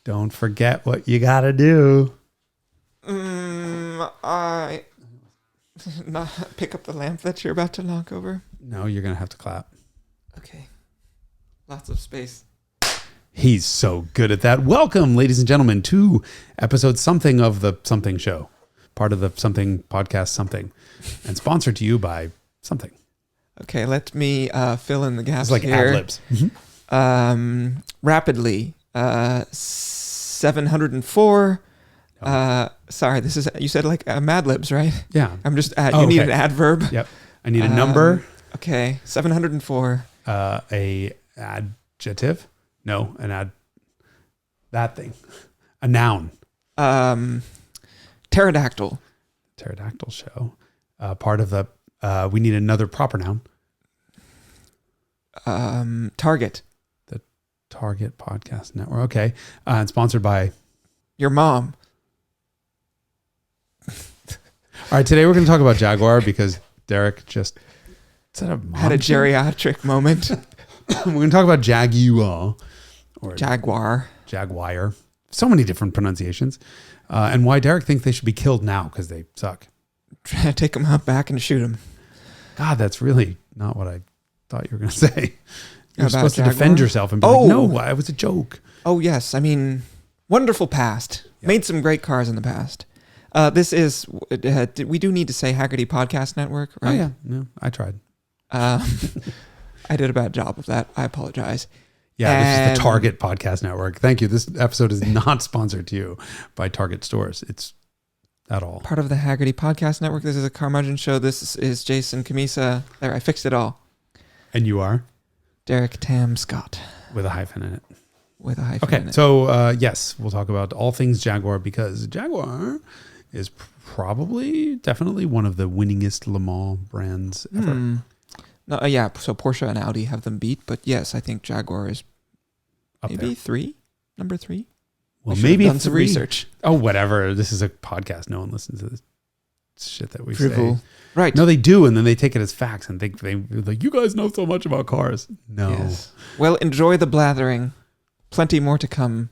Don't forget what you gotta do. I not pick up the lamp that you're about to knock over. No, you're gonna have to clap. Okay. Lots of space. He's so good at that. Welcome, ladies and gentlemen, to episode something of the Something Show, part of the Something Podcast Something, and sponsored to you by Something. Okay, let me fill in the gaps. It's like here. ad-libs. Rapidly, 704. Sorry, this is, you said like Mad Libs, right? Yeah. I'm just, you need an adverb. Yep. I need a number. Okay, 704. A adjective. No, that thing. A noun. Pterodactyl. Pterodactyl show. Part of the, we need another proper noun. Target. The Target Podcast Network. Okay. And sponsored by Your mom. All right, today we're going to talk about Jaguar because Derek just had a geriatric moment. We're going to talk about Jaguar. Or Jaguar. So many different pronunciations. And why Derek thinks they should be killed now because they suck. Try to take them out back and shoot them. God, that's really not what I thought you were going to say. You're supposed Jaguar? to defend yourself and be like, no, it was a joke. Oh, yes. I mean, wonderful past. Yeah. Made some great cars in the past. This is, we do need to say Hagerty Podcast Network, right? Oh, yeah. No, I tried. I did a bad job of that. I apologize. Yeah, this is the Target Podcast Network. Thank you. This episode is not sponsored to you by Target stores. It's at all. Part of the Hagerty Podcast Network. This is a Carmudgeon Show. This is Jason Cammisa. There, I fixed it all. And you are? Derek Tam Scott. With a hyphen in it. With a hyphen in it. So yes, we'll talk about all things Jaguar because Jaguar is definitely one of the winningest Le Mans brands ever. No, yeah, so Porsche and Audi have them beat, but yes, I think Jaguar is Up maybe there. number three. Well, maybe done some research. Oh, whatever. This is a podcast. No one listens to this shit that we say. Right. No, they do, and then they take it as facts and think they're like, you guys know so much about cars. No. Yes. Well, enjoy the blathering. Plenty more to come.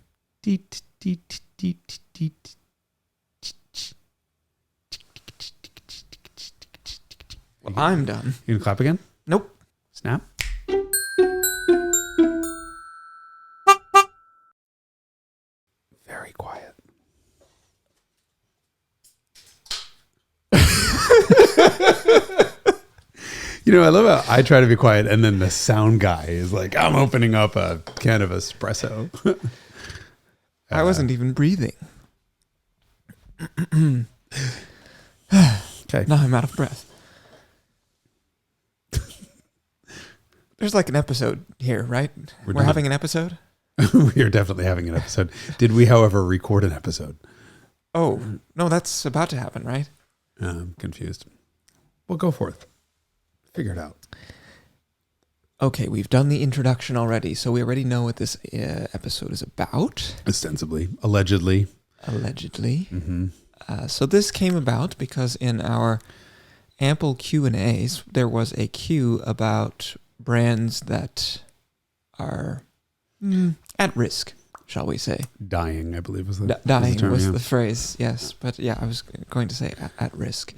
Well, I'm done. You gonna clap again? Nope. Snap. Very quiet. You know, I love how I try to be quiet and then the sound guy is like, I'm opening up a can of espresso. I wasn't even breathing. Okay. Now I'm out of breath. There's like an episode here, right? We're having an episode? We are definitely having an episode. Did we, however, record an episode? Oh, no, that's about to happen, right? I'm confused. Well, go forth. Figure it out. Okay, we've done the introduction already, so we already know what this episode is about. Ostensibly. Allegedly. Mm-hmm. So this came about because in our ample Q&As, there was a Q about brands that are at risk, shall we say. Dying, I believe was the Dying term, was yeah. the phrase, yes. But yeah, I was going to say at risk.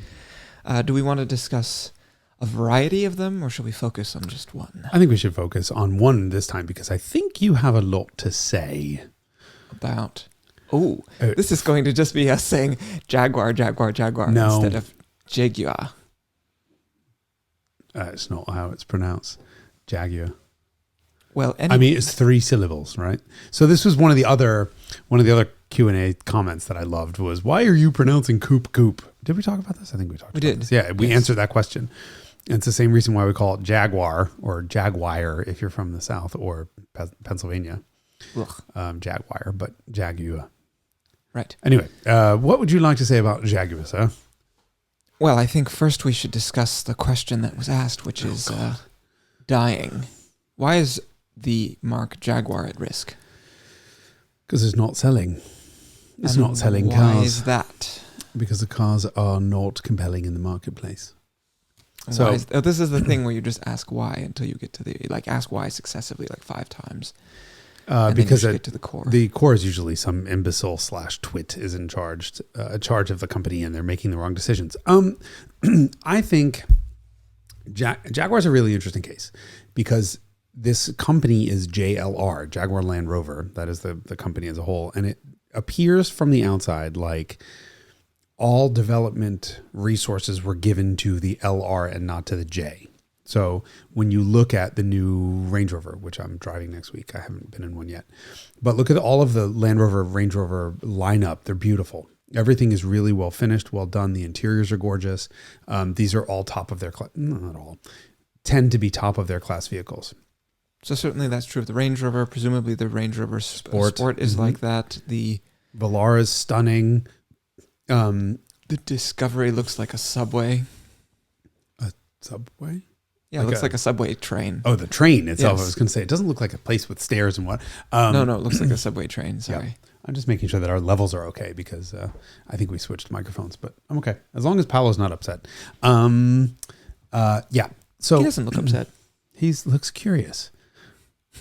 Do we want to discuss a variety of them, or should we focus on just one? I think we should focus on one this time because I think you have a lot to say. About... Oh, this is going to just be us saying Jaguar instead of Jaguar. It's not how it's pronounced. Jaguar. Well, I mean, it's 3 syllables, right? So this was one of the other Q&A comments that I loved was, why are you pronouncing coupe? Did we talk about this? I think we talked about this. Yeah, we answered that question. And it's the same reason why we call it Jaguar or Jaguar if you're from the South or Pennsylvania. Jaguar, but Jaguar. Right. Anyway, what would you like to say about Jaguar, sir? Well, I think first we should discuss the question that was asked, which is dying. Why is the mark Jaguar at risk? Because it's not selling. It's not selling cars. Why is that? Because the cars are not compelling in the marketplace. So this is the thing where you just ask why until you get to ask why successively like 5 times. because get to the core. The core is usually some imbecile / twit is in charge of the company, and they're making the wrong decisions. I think Jaguar is a really interesting case because this company is JLR, Jaguar Land Rover. That is the company as a whole. And it appears from the outside like all development resources were given to the LR and not to the J. So when you look at the new Range Rover, which I'm driving next week, I haven't been in one yet, but look at all of the Land Rover, Range Rover lineup. They're beautiful. Everything is really well finished, well done. The interiors are gorgeous. These are all top of their class, not all, tend to be top of their class vehicles. So certainly that's true of the Range Rover. Presumably the Range Rover Sport is like that. The Velara is stunning. The Discovery looks like a subway. A subway? Yeah, it looks like a subway train. Oh, the train itself. Yes. I was going to say, it doesn't look like a place with stairs and what. No, it looks like a subway train. Sorry. Yeah. I'm just making sure that our levels are okay because I think we switched microphones, but I'm okay. As long as Paolo's not upset. Yeah. So he doesn't look upset. He looks curious.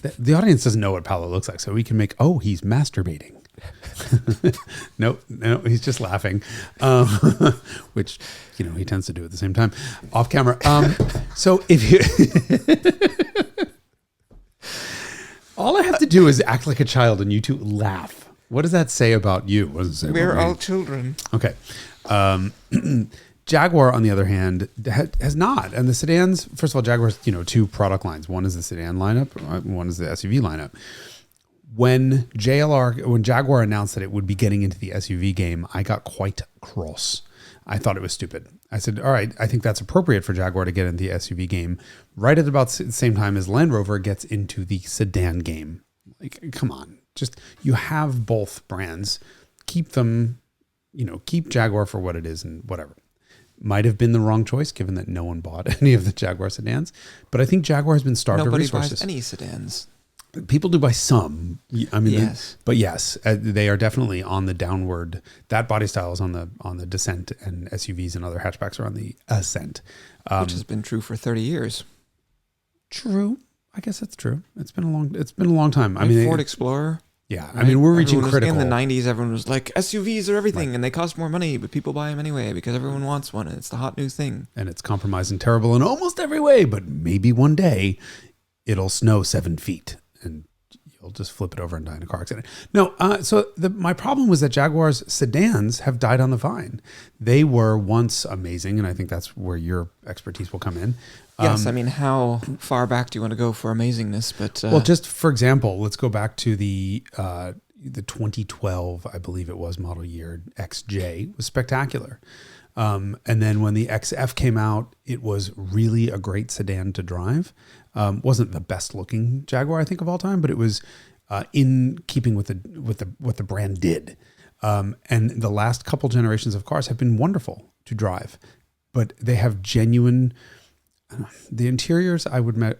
The audience doesn't know what Paolo looks like, so we can make, he's masturbating. No, he's just laughing, which, he tends to do at the same time off camera. So if you, all I have to do is act like a child and you two laugh. What does that say about you? What does it say We're about me? all children. Okay. Jaguar, on the other hand, has not. And the sedans, first of all, Jaguar's, two product lines. One is the sedan lineup, one is the SUV lineup. When Jaguar announced that it would be getting into the SUV game, I got quite cross. I thought it was stupid. I said, all right, I think that's appropriate for Jaguar to get into the SUV game right at about the same time as Land Rover gets into the sedan game. Like, come on. Just, you have both brands. Keep them, keep Jaguar for what it is and whatever. Might have been the wrong choice given that no one bought any of the Jaguar sedans. But I think Jaguar has been starved of resources. Nobody buys any sedans. People do buy some. I mean, yes. But yes, they are definitely on the downward. That body style is on the descent, and SUVs and other hatchbacks are on the ascent. Which has been true for 30 years. True. I guess that's true. It's been a long time. I mean, Ford Explorer. Yeah. Right? I mean, we're reaching critical. In the 90s, everyone was like, SUVs are everything, right, and they cost more money, but people buy them anyway because everyone wants one, and it's the hot new thing. And it's compromised and terrible in almost every way, but maybe one day it'll snow 7 feet and you'll just flip it over and die in a car accident. No, my problem was that Jaguar's sedans have died on the vine. They were once amazing, and I think that's where your expertise will come in. Yes, I mean, how far back do you want to go for amazingness? But well, just for example, let's go back to the 2012, I believe it was, model year XJ. It was spectacular. And then when the XF came out, it was really a great sedan to drive. Wasn't the best looking Jaguar, I think, of all time, but it was in keeping with what the brand did. And the last couple generations of cars have been wonderful to drive, but they have genuine. The interiors, they're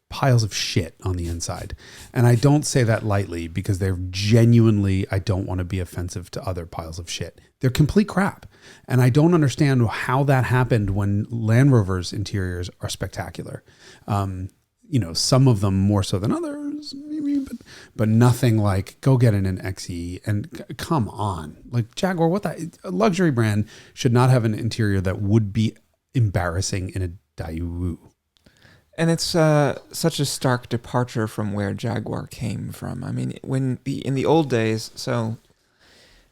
piles of shit on the inside. And I don't say that lightly because they're genuinely, I don't want to be offensive to other piles of shit. They're complete crap. And I don't understand how that happened when Land Rover's interiors are spectacular. Some of them more so than others, maybe, but nothing like go get in an XE and come on. Like Jaguar, a luxury brand should not have an interior that would be embarrassing in a Daewoo. And it's such a stark departure from where Jaguar came from. I mean, in the old days, so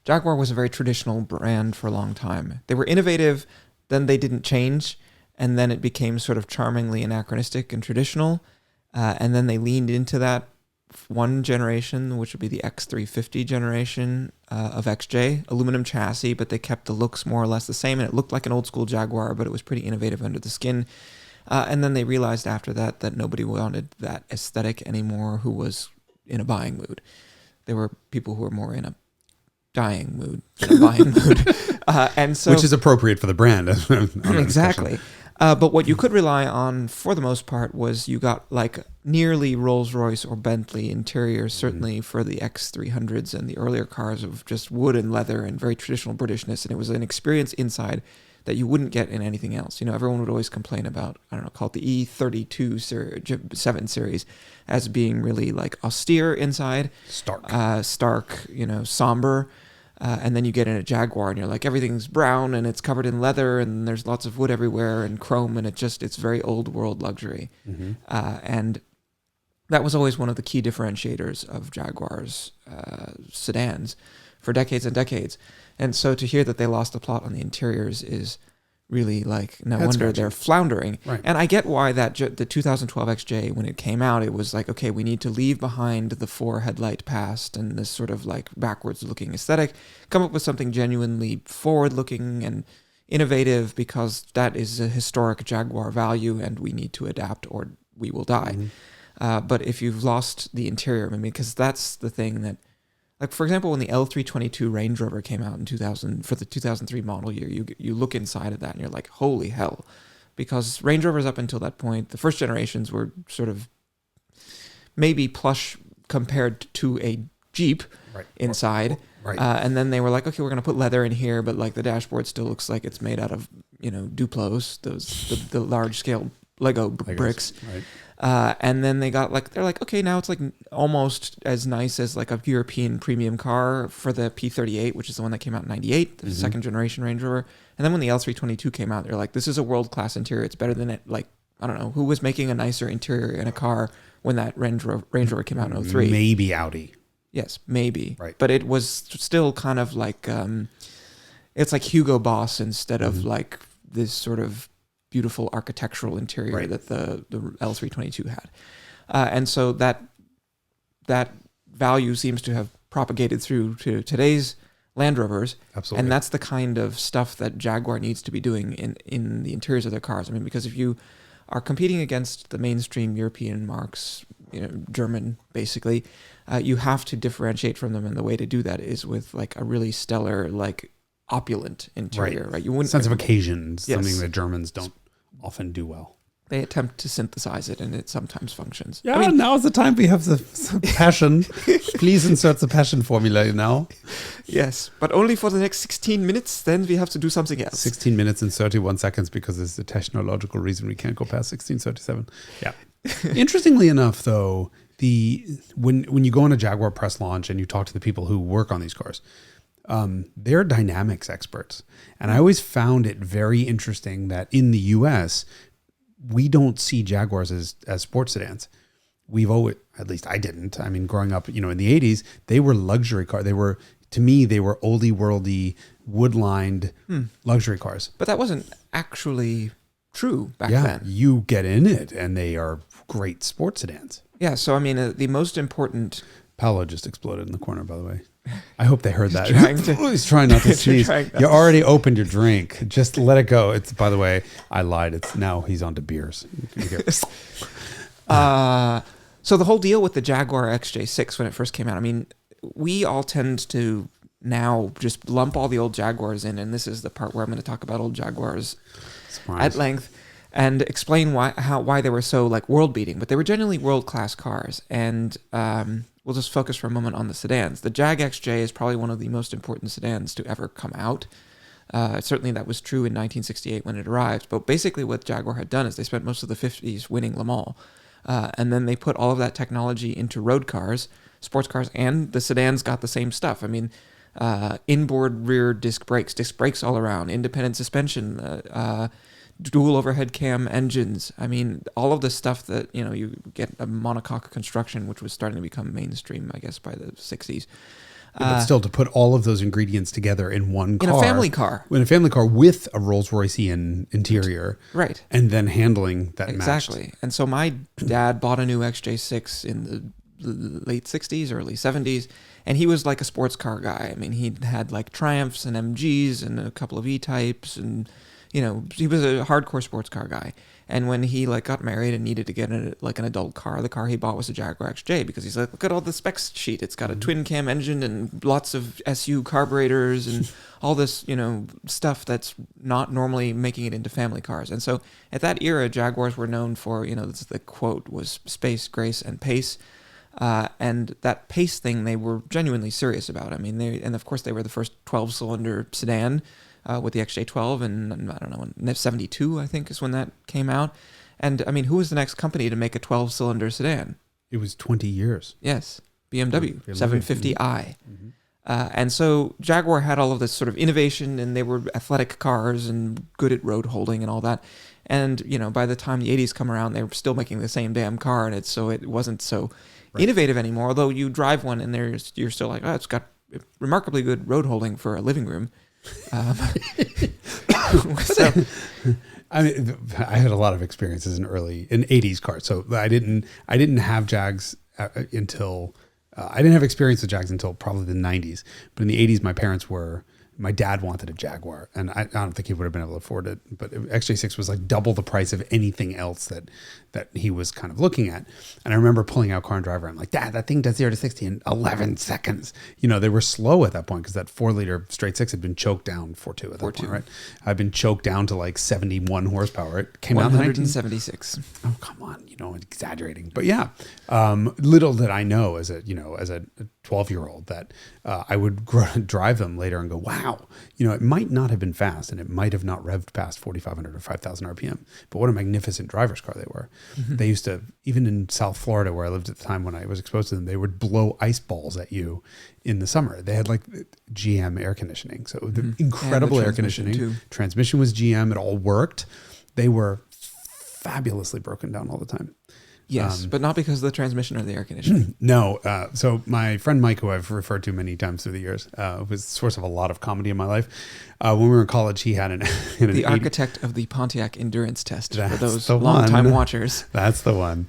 Jaguar was a very traditional brand for a long time. They were innovative, then they didn't change, and then it became sort of charmingly anachronistic and traditional, and then they leaned into that one generation, which would be the X350 generation of XJ, aluminum chassis, but they kept the looks more or less the same, and it looked like an old school Jaguar, but it was pretty innovative under the skin. And then they realized after that nobody wanted that aesthetic anymore who was in a buying mood. There were people who were more in a dying mood than a buying mood. And so, which is appropriate for the brand. Exactly. But what you could rely on for the most part was you got like nearly Rolls-Royce or Bentley interiors, certainly for the X300s and the earlier cars of just wood and leather and very traditional Britishness. And it was an experience inside that you wouldn't get in anything else. Everyone would always complain about, I don't know, call it the E32 7 series as being really like austere inside. Stark, somber. And then you get in a Jaguar and you're like, everything's brown and it's covered in leather and there's lots of wood everywhere and chrome, and it's very old world luxury. And that was always one of the key differentiators of Jaguar's sedans for decades and decades. And so to hear that they lost the plot on the interiors is really like, no wonder they're floundering. Right. And I get why the 2012 XJ, when it came out, it was like, okay, we need to leave behind the 4 headlight past and this sort of like backwards looking aesthetic, come up with something genuinely forward looking and innovative, because that is a historic Jaguar value and we need to adapt or we will die. But if you've lost the interior, because that's the thing that, like, for example, when the L322 Range Rover came out in 2000 for the 2003 model year, you look inside of that and you're like, holy hell. Because Range Rovers up until that point, the first generations were sort of maybe plush compared to a Jeep inside. Right. And then they were like, okay, we're going to put leather in here, but like the dashboard still looks like it's made out of, Duplos, the large scale Lego bricks. Right. And then they're like, okay, now it's like almost as nice as like a European premium car for the P38, which is the one that came out in 98, the second generation Range Rover. And then when the L322 came out, they're like, this is a world-class interior. It's better than it. Like, I don't know, who was making a nicer interior in a car when that Range Rover came out in 03? Maybe Audi. Yes, maybe. Right. But it was still kind of like, it's like Hugo Boss instead of like this sort of beautiful architectural interior that the L322 had. And so that value seems to have propagated through to today's Land Rovers. Absolutely. And that's the kind of stuff that Jaguar needs to be doing in the interiors of their cars. Because if you are competing against the mainstream European marques, German basically, you have to differentiate from them, and the way to do that is with like a really stellar, like opulent interior, right? You wouldn't sense of occasion, Yes. something that Germans don't often do well. They attempt to synthesize it, and it sometimes functions. Yeah, now's the time we have the passion. Please insert the passion formula now. Yes, but only for the next 16 minutes, then we have to do something else. 16 minutes and 31 seconds, because there's a technological reason we can't go past 16:37. Yeah. Interestingly enough, though, when you go on a Jaguar press launch and you talk to the people who work on these cars, they're dynamics experts. And I always found it very interesting that in the US, we don't see Jaguars as sports sedans. We've always, at least I didn't. Growing up, in the 80s, they were luxury cars. To me, they were oldie worldy, wood-lined luxury cars. But that wasn't actually true back then. You get in it and they are great sports sedans. Yeah, so the most important... Paolo just exploded in the corner, by the way. I hope they heard that. He's trying not to sneeze. You already opened your drink. Just let it go. It's, by the way, I lied. It's now he's on to beers. So the whole deal with the Jaguar XJ6 when it first came out, we all tend to now just lump all the old Jaguars in, and this is the part where I'm going to talk about old Jaguars at length and explain why they were so like world beating, but they were genuinely world class cars. And we'll just focus for a moment on the sedans. The Jag XJ is probably one of the most important sedans to ever come out. Certainly that was true in 1968 when it arrived. But basically what Jaguar had done is they spent most of the 50s winning Le Mans. And then they put all of that technology into road cars, sports cars, and the sedans got the same stuff. Inboard rear disc brakes all around, independent suspension, dual overhead cam engines. All of the stuff that, you get a monocoque construction, which was starting to become mainstream, I guess, by the 60s. But still, to put all of those ingredients together in one car. In a family car. In a family car with a Rolls-Roycean interior. Right. And then handling that exactly. matched. And so my dad bought a new XJ6 in the late 60s, early 70s, and he was like a sports car guy. He had like Triumphs and MGs and a couple of E-Types, and he was a hardcore sports car guy. And when he got married and needed to get an adult car, the car he bought was a Jaguar XJ, because he's like, look at all the specs sheet. It's got a twin cam engine and lots of SU carburetors and all this, stuff that's not normally making it into family cars. And so at that era, Jaguars were known for, the quote was space, grace, and pace. And that pace thing, they were genuinely serious about. And of course they were the first 12-cylinder sedan. with the XJ12, and I don't know, 72, I think, is when that came out. And I mean, who was the next company to make a 12-cylinder sedan? It was 20 years. Yes, BMW 750i. Mm-hmm. And so Jaguar had all of this sort of innovation, and they were athletic cars and good at road holding and all that. And, you know, by the time the 80s come around, they were still making the same damn car, and it wasn't so innovative anymore. Although you drive one and you're still like, oh, it's got remarkably good road holding for a living room. So, I mean, I had a lot of experiences in 80s cars. So I didn't have Jags until I didn't have experience with Jags until probably the 90s. But in the 80s, my dad wanted a Jaguar, and I don't think he would have been able to afford it. But XJ6 was like double the price of anything else that he was kind of looking at. And I remember pulling out Car and Driver. I'm like, Dad, that thing does 0 to 60 in 11 seconds. You know, they were slow at that point because that 4-liter straight six had been choked down 4.2 at that point, right? I've been choked down to like 71 horsepower. It came out in 176. Oh, come on, you know, exaggerating. But yeah, little did I know as a 12-year-old that I would drive them later and go, wow, you know, it might not have been fast and it might have not revved past 4,500 or 5,000 RPM, but what a magnificent driver's car they were. Mm-hmm. They used to, even in South Florida where I lived at the time when I was exposed to them, they would blow ice balls at you in the summer. They had like GM air conditioning. So the incredible air conditioning. Too. Transmission was GM. It all worked. They were fabulously broken down all the time. Yes, but not because of the transmission or the air conditioning. No. So my friend Mike, who I've referred to many times through the years, was the source of a lot of comedy in my life. When we were in college, he had the architect of the Pontiac endurance test for those long-time watchers. That's the one.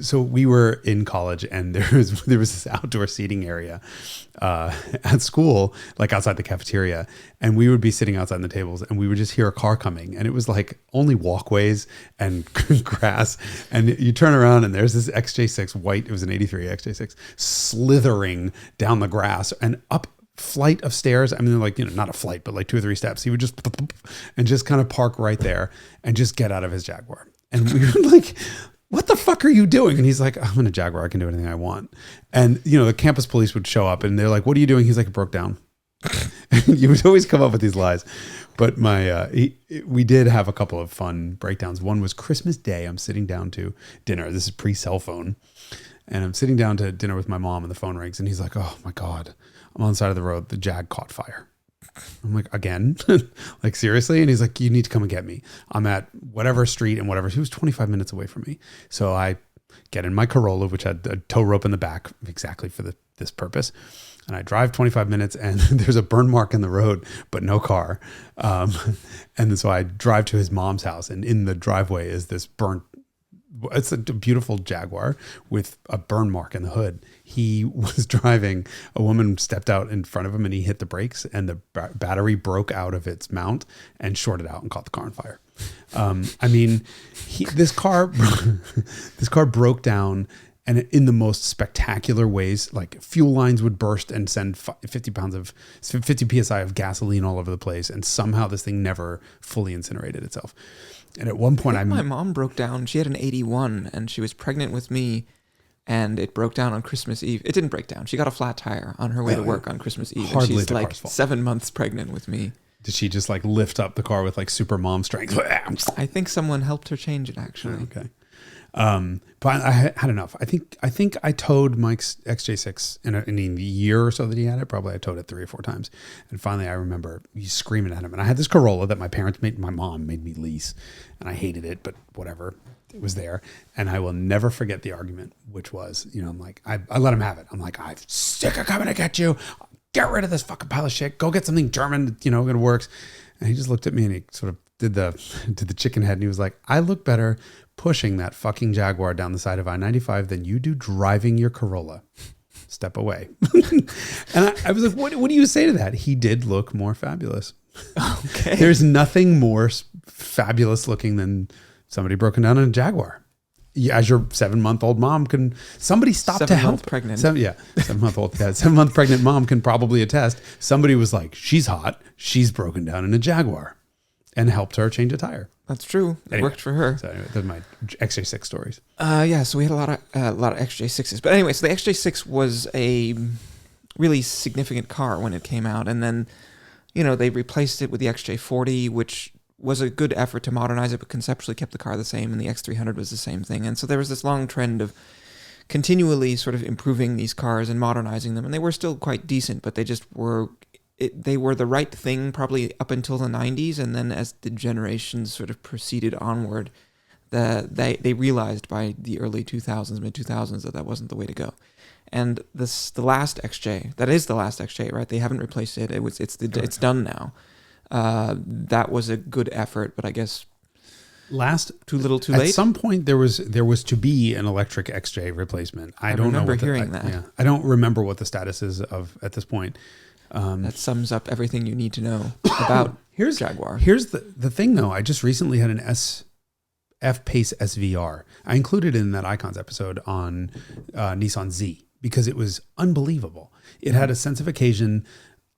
So we were in college, and there was this outdoor seating area at school, like outside the cafeteria, and we would be sitting outside on the tables, and we would just hear a car coming, and it was like only walkways and grass, and you turn around, and there's this XJ6 white, it was an 83 XJ6, slithering down the grass and up flight of stairs. I mean, like, you know, not a flight, but like 2 or 3 steps. He would just and just kind of park right there and just get out of his Jaguar, and we were like, what the fuck are you doing? And he's like, I'm in a Jaguar. I can do anything I want. And, you know, the campus police would show up and they're like, what are you doing? He's like, it broke down. You would always come up with these lies. But we did have a couple of fun breakdowns. One was Christmas Day. I'm sitting down to dinner. This is pre-cell phone. And I'm sitting down to dinner with my mom and the phone rings. And he's like, oh my God, I'm on the side of the road. The Jag caught fire. I'm like, again? Like, seriously? And he's like, you need to come and get me. I'm at whatever street and whatever. He was 25 minutes away from me. So I get in my Corolla, which had a tow rope in the back exactly for this purpose. And I drive 25 minutes and there's a burn mark in the road, but no car. And so I drive to his mom's house, and in the driveway is this burnt, it's a beautiful Jaguar with a burn mark in the hood. He was driving, a woman stepped out in front of him and he hit the brakes, and the battery broke out of its mount and shorted out and caught the car on fire. I mean, this car broke down, and in the most spectacular ways. Like, fuel lines would burst and send 50 PSI of gasoline all over the place. And somehow this thing never fully incinerated itself. And at one point, my mom broke down. She had an 81 and she was pregnant with me, and it broke down on Christmas Eve. It didn't break down. She got a flat tire on her way to work on Christmas Eve. Hardly, and she's like 7 months pregnant with me. Did she just like lift up the car with like super mom strength? I think someone helped her change it, actually. Okay. But I had enough. I think I towed Mike's XJ6 in the year or so that he had it. Probably I towed it 3 or 4 times. And finally I remember screaming at him. And I had this Corolla that my mom made me lease, and I hated it, but whatever, it was there. And I will never forget the argument, which was, you know, I'm like, I let him have it. I'm like, I'm sick of coming to get you. Get rid of this fucking pile of shit. Go get something German, you know, it works. And he just looked at me and he sort of did the chicken head, and he was like, I look better pushing that fucking Jaguar down the side of I-95 than you do driving your Corolla. Step away. And I was like, what do you say to that? He did look more fabulous. Okay. There's nothing more fabulous looking than somebody broken down in a Jaguar. As your 7-month-old mom can, somebody stop to help. 7-month-old, 7-month pregnant mom can probably attest. Somebody was like, she's hot. She's broken down in a Jaguar, and helped her change a tire. That's true. It worked for her. So anyway, those are my XJ6 stories. Yeah, so we had a lot of XJ6s. But anyway, so the XJ6 was a really significant car when it came out. And then they replaced it with the XJ40, which was a good effort to modernize it, but conceptually kept the car the same, and the X300 was the same thing. And so there was this long trend of continually sort of improving these cars and modernizing them, and they were still quite decent, but they just were... they were the right thing probably up until the 90s, and then as the generations sort of proceeded onward, they realized by the early 2000s, mid-2000s, that wasn't the way to go. And the last XJ, that is the last XJ, right? They haven't replaced it. It's done now. That was a good effort, but I guess too little, too late. At some point, there was to be an electric XJ replacement. I don't remember hearing that. Yeah, I don't remember what the status is of at this point. That sums up everything you need to know about Jaguar. Here's the thing, though. I just recently had an F-Pace SVR. I included it in that Icons episode on Nissan Z because it was unbelievable. It had a sense of occasion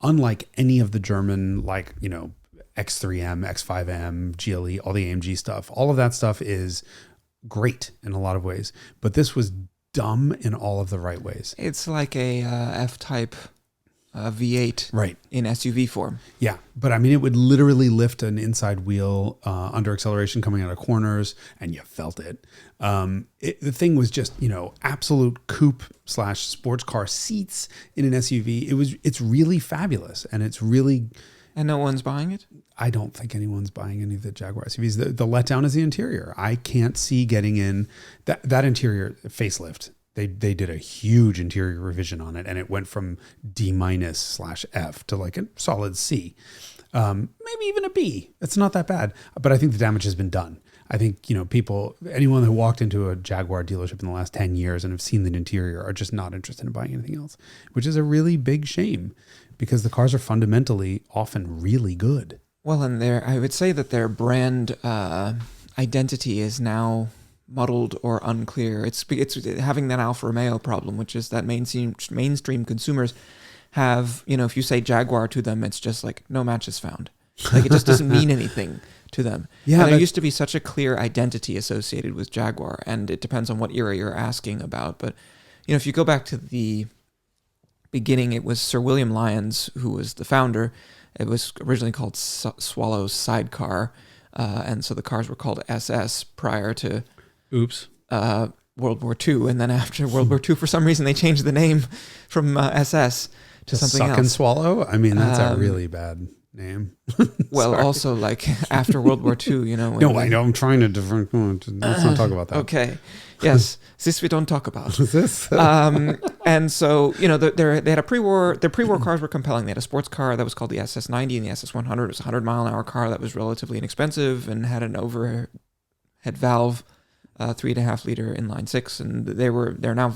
unlike any of the German, X3M, X5M, GLE, all the AMG stuff. All of that stuff is great in a lot of ways, but this was dumb in all of the right ways. It's like a F-Type V8 right in SUV form. Yeah, but I mean, it would literally lift an inside wheel under acceleration coming out of corners, and you felt it. The thing was just, absolute coupe/sports car seats in an SUV. It's really fabulous, and it's really... And no one's buying it? I don't think anyone's buying any of the Jaguar SUVs. The letdown is the interior. I can't see getting in that interior facelift. They did a huge interior revision on it, and it went from D-/F to like a solid C, maybe even a B. It's not that bad, but I think the damage has been done. I think anyone who walked into a Jaguar dealership in the last 10 years and have seen the interior are just not interested in buying anything else, which is a really big shame because the cars are fundamentally often really good. Well, and I would say that their brand identity is now muddled or unclear. It's having that Alfa Romeo problem, which is that mainstream consumers have, if you say Jaguar to them, it's just like no match is found. Like it just doesn't mean anything to them. Yeah, and there used to be such a clear identity associated with Jaguar, and it depends on what era you're asking about. But if you go back to the beginning, it was Sir William Lyons who was the founder. It was originally called Swallow's Sidecar, and so the cars were called SS prior to World War II, and then after World War II, for some reason, they changed the name from SS to something else. Suck and Swallow? I mean, that's a really bad name. Well, also, like, after World War II, No, I know, I'm trying to different... Let's not talk about that. Okay. Yes, this we don't talk about. This? And so, they had a pre-war... Their pre-war cars were compelling. They had a sports car that was called the SS90, and the SS100 was a 100-mile-an-hour car that was relatively inexpensive and had an overhead valve, 3.5-liter inline six, and they're now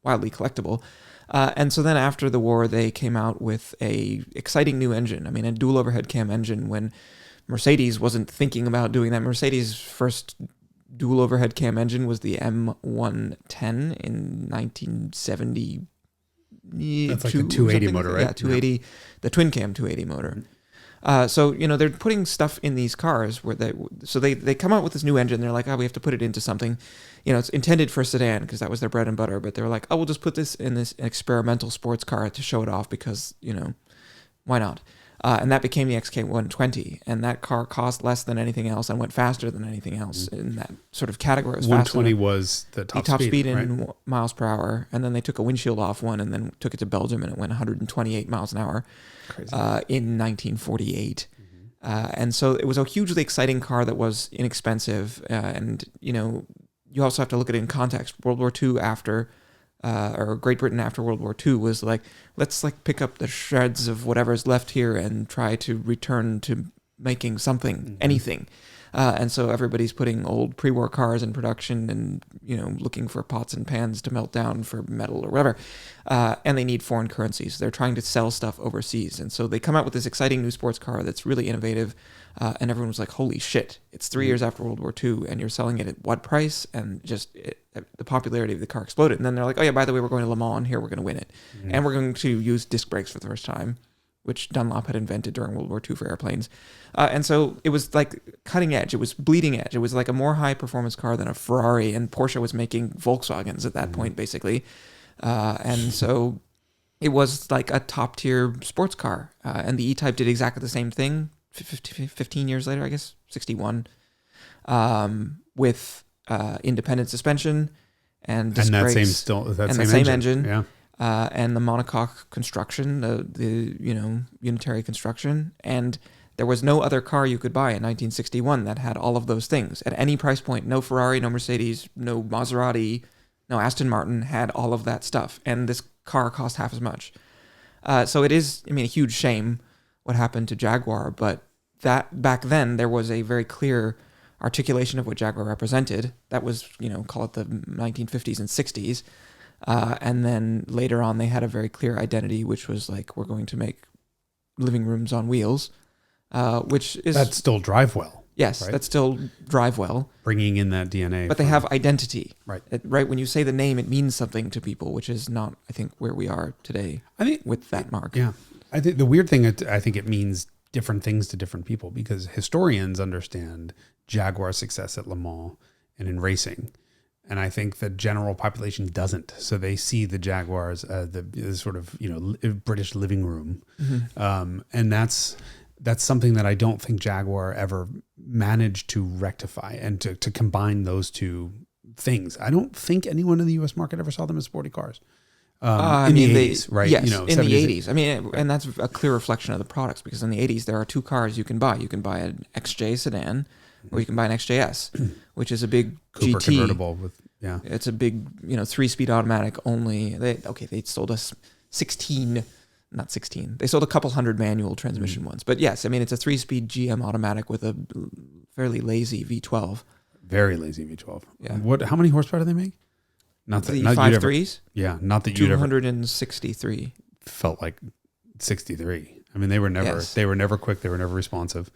wildly collectible. And so then after the war, they came out with a exciting new engine. I mean, a dual overhead cam engine when Mercedes wasn't thinking about doing that. Mercedes' first dual overhead cam engine was the M110 in 1970. That's like a 280 motor, right? Yeah, 280, the twin cam 280 motor. So, they're putting stuff in these cars where they come out with this new engine. They're like, we have to put it into something, it's intended for a sedan because that was their bread and butter. But they're like, we'll just put this in this experimental sports car to show it off because, why not? And that became the XK120. And that car cost less than anything else and went faster than anything else in that sort of category. It was 120 was the top speed in miles per hour. And then they took a windshield off one and then took it to Belgium and it went 128 miles an hour. Crazy. In 1948. And so it was a hugely exciting car that was inexpensive. And, you also have to look at it in context. World War II or Great Britain after World War II was like, let's pick up the shreds of whatever's left here and try to return to making something, anything. And so everybody's putting old pre-war cars in production and, looking for pots and pans to melt down for metal or whatever. And they need foreign currencies. They're trying to sell stuff overseas. And so they come out with this exciting new sports car that's really innovative. And everyone was like, holy shit, it's 3 years after World War II and you're selling it at what price? And just the popularity of the car exploded. And then they're like, oh yeah, by the way, we're going to Le Mans and here we're going to win it. And we're going to use disc brakes for the first time, which Dunlop had invented during World War II for airplanes. And so it was like cutting edge. It was bleeding edge. It was like a more high performance car than a Ferrari, and Porsche was making Volkswagens at that point, basically. And so, it was like a top tier sports car. And the E-Type did exactly the same thing 15 years later, I guess, 61, with independent suspension and disc that brakes, same engine. Yeah. And the monocoque construction, the unitary construction. And there was no other car you could buy in 1961 that had all of those things at any price point. No Ferrari, no Mercedes, no Maserati, no Aston Martin had all of that stuff. And this car cost half as much. So it is, a huge shame what happened to Jaguar. But that back then, there was a very clear articulation of what Jaguar represented. That was, call it the 1950s and 60s. And then later on, they had a very clear identity, which was like, we're going to make living rooms on wheels, which is... That still drive well. Yes, right? that still drive well. Bringing in that DNA. But they have identity. Right. Right, when you say the name, it means something to people, which is not, I think, where we are today with that mark. Yeah. I think the weird thing, I think it means different things to different people, because historians understand Jaguar's success at Le Mans and in racing. And I think the general population doesn't. So they see the Jaguars, the sort of, British living room. Mm-hmm. And that's something that I don't think Jaguar ever managed to rectify and to combine those two things. I don't think anyone in the U.S. market ever saw them as sporty cars. The 80s, right? Yes, in the 80s. And that's a clear reflection of the products, because in the 80s, there are two cars you can buy. You can buy an XJ sedan, or you can buy an XJS, which is a big Cooper GT convertible with, yeah. It's a big, 3-speed automatic only. They sold us 16, not 16. They sold a couple hundred manual transmission ones. But yes, it's a 3-speed GM automatic with a fairly lazy V12. Very lazy V12. Yeah. How many horsepower do they make? Not the 5.3s? Yeah, not that you'd ever... 263. Felt like 63. They were never quick. They were never responsive.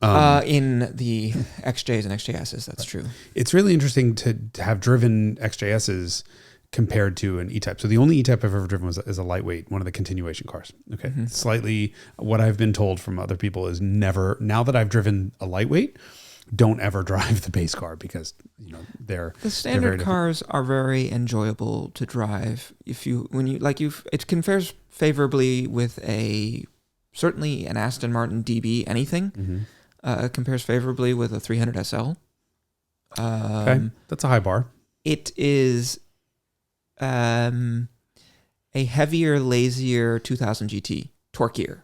In the XJs and XJSs, that's true. It's really interesting to have driven XJSs compared to an E-Type. So the only E-Type I've ever driven is a lightweight, one of the continuation cars. Okay. Mm-hmm. Slightly, what I've been told from other people is now that I've driven a lightweight, don't ever drive the base car, because the standard cars are very enjoyable to drive. It compares favorably with certainly an Aston Martin DB anything. Mm-hmm. It compares favorably with a 300 SL. Okay, that's a high bar. It is a heavier, lazier 2000 GT, torquier.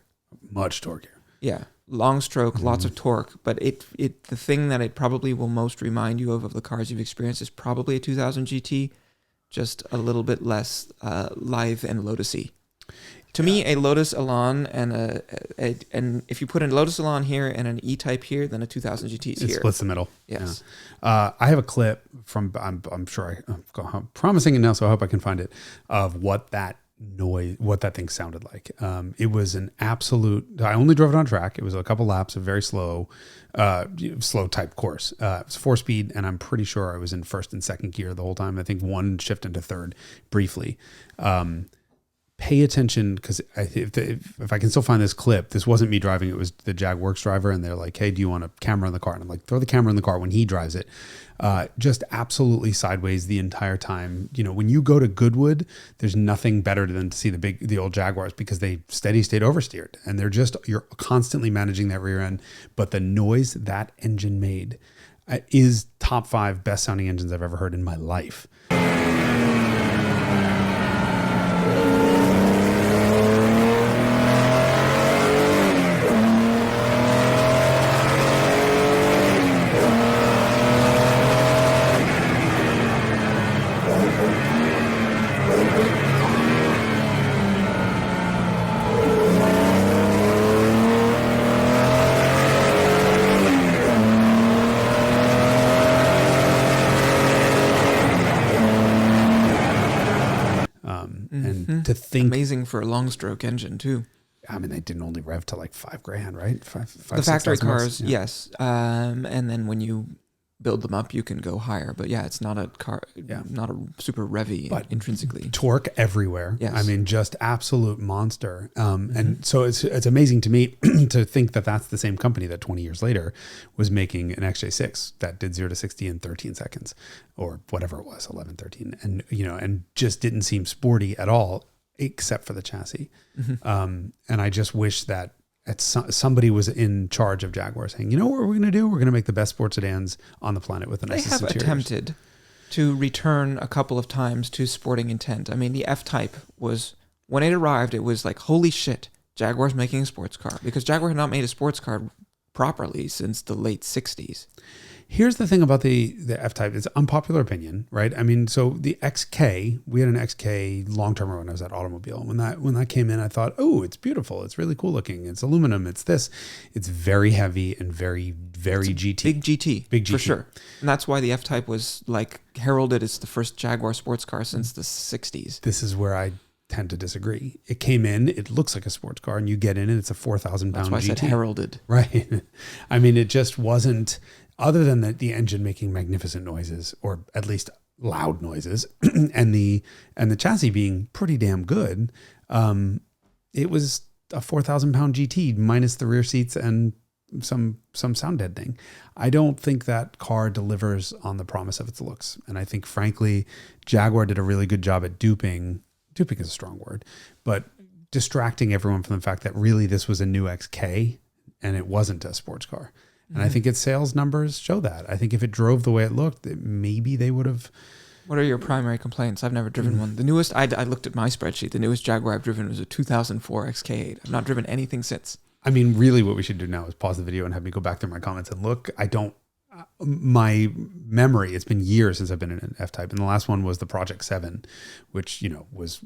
Much torquier. Yeah. Long stroke, lots of torque, but the thing that it probably will most remind you of the cars you've experienced is probably a 2000 GT, just a little bit less lithe and Lotus-y. To me, a Lotus Elan and if you put a Lotus Elan here and an E-Type here, then a 2000 GT is here. It splits the middle. Yes. Yeah. I have a clip from, I'm sure I'm promising it now, so I hope I can find it, of what that thing sounded like. It was an absolute, I only drove it on track. It was a couple laps of very slow type course. It was 4-speed, and I'm pretty sure I was in first and second gear the whole time. I think one shift into third briefly. Pay attention, because if I can still find this clip, this wasn't me driving, it was the JagWorks driver, and they're like, hey, do you want a camera in the car? And I'm like, throw the camera in the car when he drives it. Just absolutely sideways the entire time. When you go to Goodwood, there's nothing better than to see the old Jaguars, because they steady state oversteered, and you're constantly managing that rear end. But the noise that engine made is top 5 best sounding engines I've ever heard in my life. To think, amazing for a long stroke engine too. They didn't only rev to like $5,000, right? The factory cars, yes. And then when you build them up, you can go higher. But yeah, it's not a car, not a super revvy intrinsically. Torque everywhere. Yes. Just absolute monster. And so it's amazing to me to think that that's the same company that 20 years later was making an XJ6 that did 0 to 60 in 13 seconds or whatever it was, 11, 13. And, and just didn't seem sporty at all. except for the chassis. And I just wish that somebody was in charge of Jaguar saying, you know what we're going to do? We're going to make the best sports sedans on the planet with the nicest interiors. They have attempted to return a couple of times to sporting intent. I mean, the F-Type was, when it arrived, it was like, holy shit, Jaguar's making a sports car. Because Jaguar had not made a sports car properly since the late 60s. Here's the thing about the F-Type. It's unpopular opinion, right? I mean, so the XK, we had an XK long-term when I was at Automobile. When that came in, I thought, oh, it's beautiful. It's really cool looking. It's aluminum. It's this. It's very heavy and very, very GT. Big GT. Big GT. For sure. And that's why the F-Type was like heralded as the first Jaguar sports car since the 60s. This is where I tend to disagree. It came in, it looks like a sports car, and you get in it, it's a 4,000 pound GT. That's why I said heralded. Right. I mean, it just wasn't, other than the engine making magnificent noises, or at least loud noises, and the chassis being pretty damn good, it was a 4,000 pound GT minus the rear seats and some sound deadening. I don't think that car delivers on the promise of its looks. And I think, frankly, Jaguar did a really good job at duping is a strong word, but distracting everyone from the fact that really this was a new XK and it wasn't a sports car. And I think its sales numbers show that. I think if it drove the way it looked, maybe they would have. What are your primary complaints? I've never driven one. The newest, I looked at my spreadsheet, the newest Jaguar I've driven was a 2004 XK8. I've not driven anything since. I mean, really what we should do now is pause the video and have me go back through my comments and look. My memory, it's been years since I've been in an F-Type. And the last one was the Project 7, which, was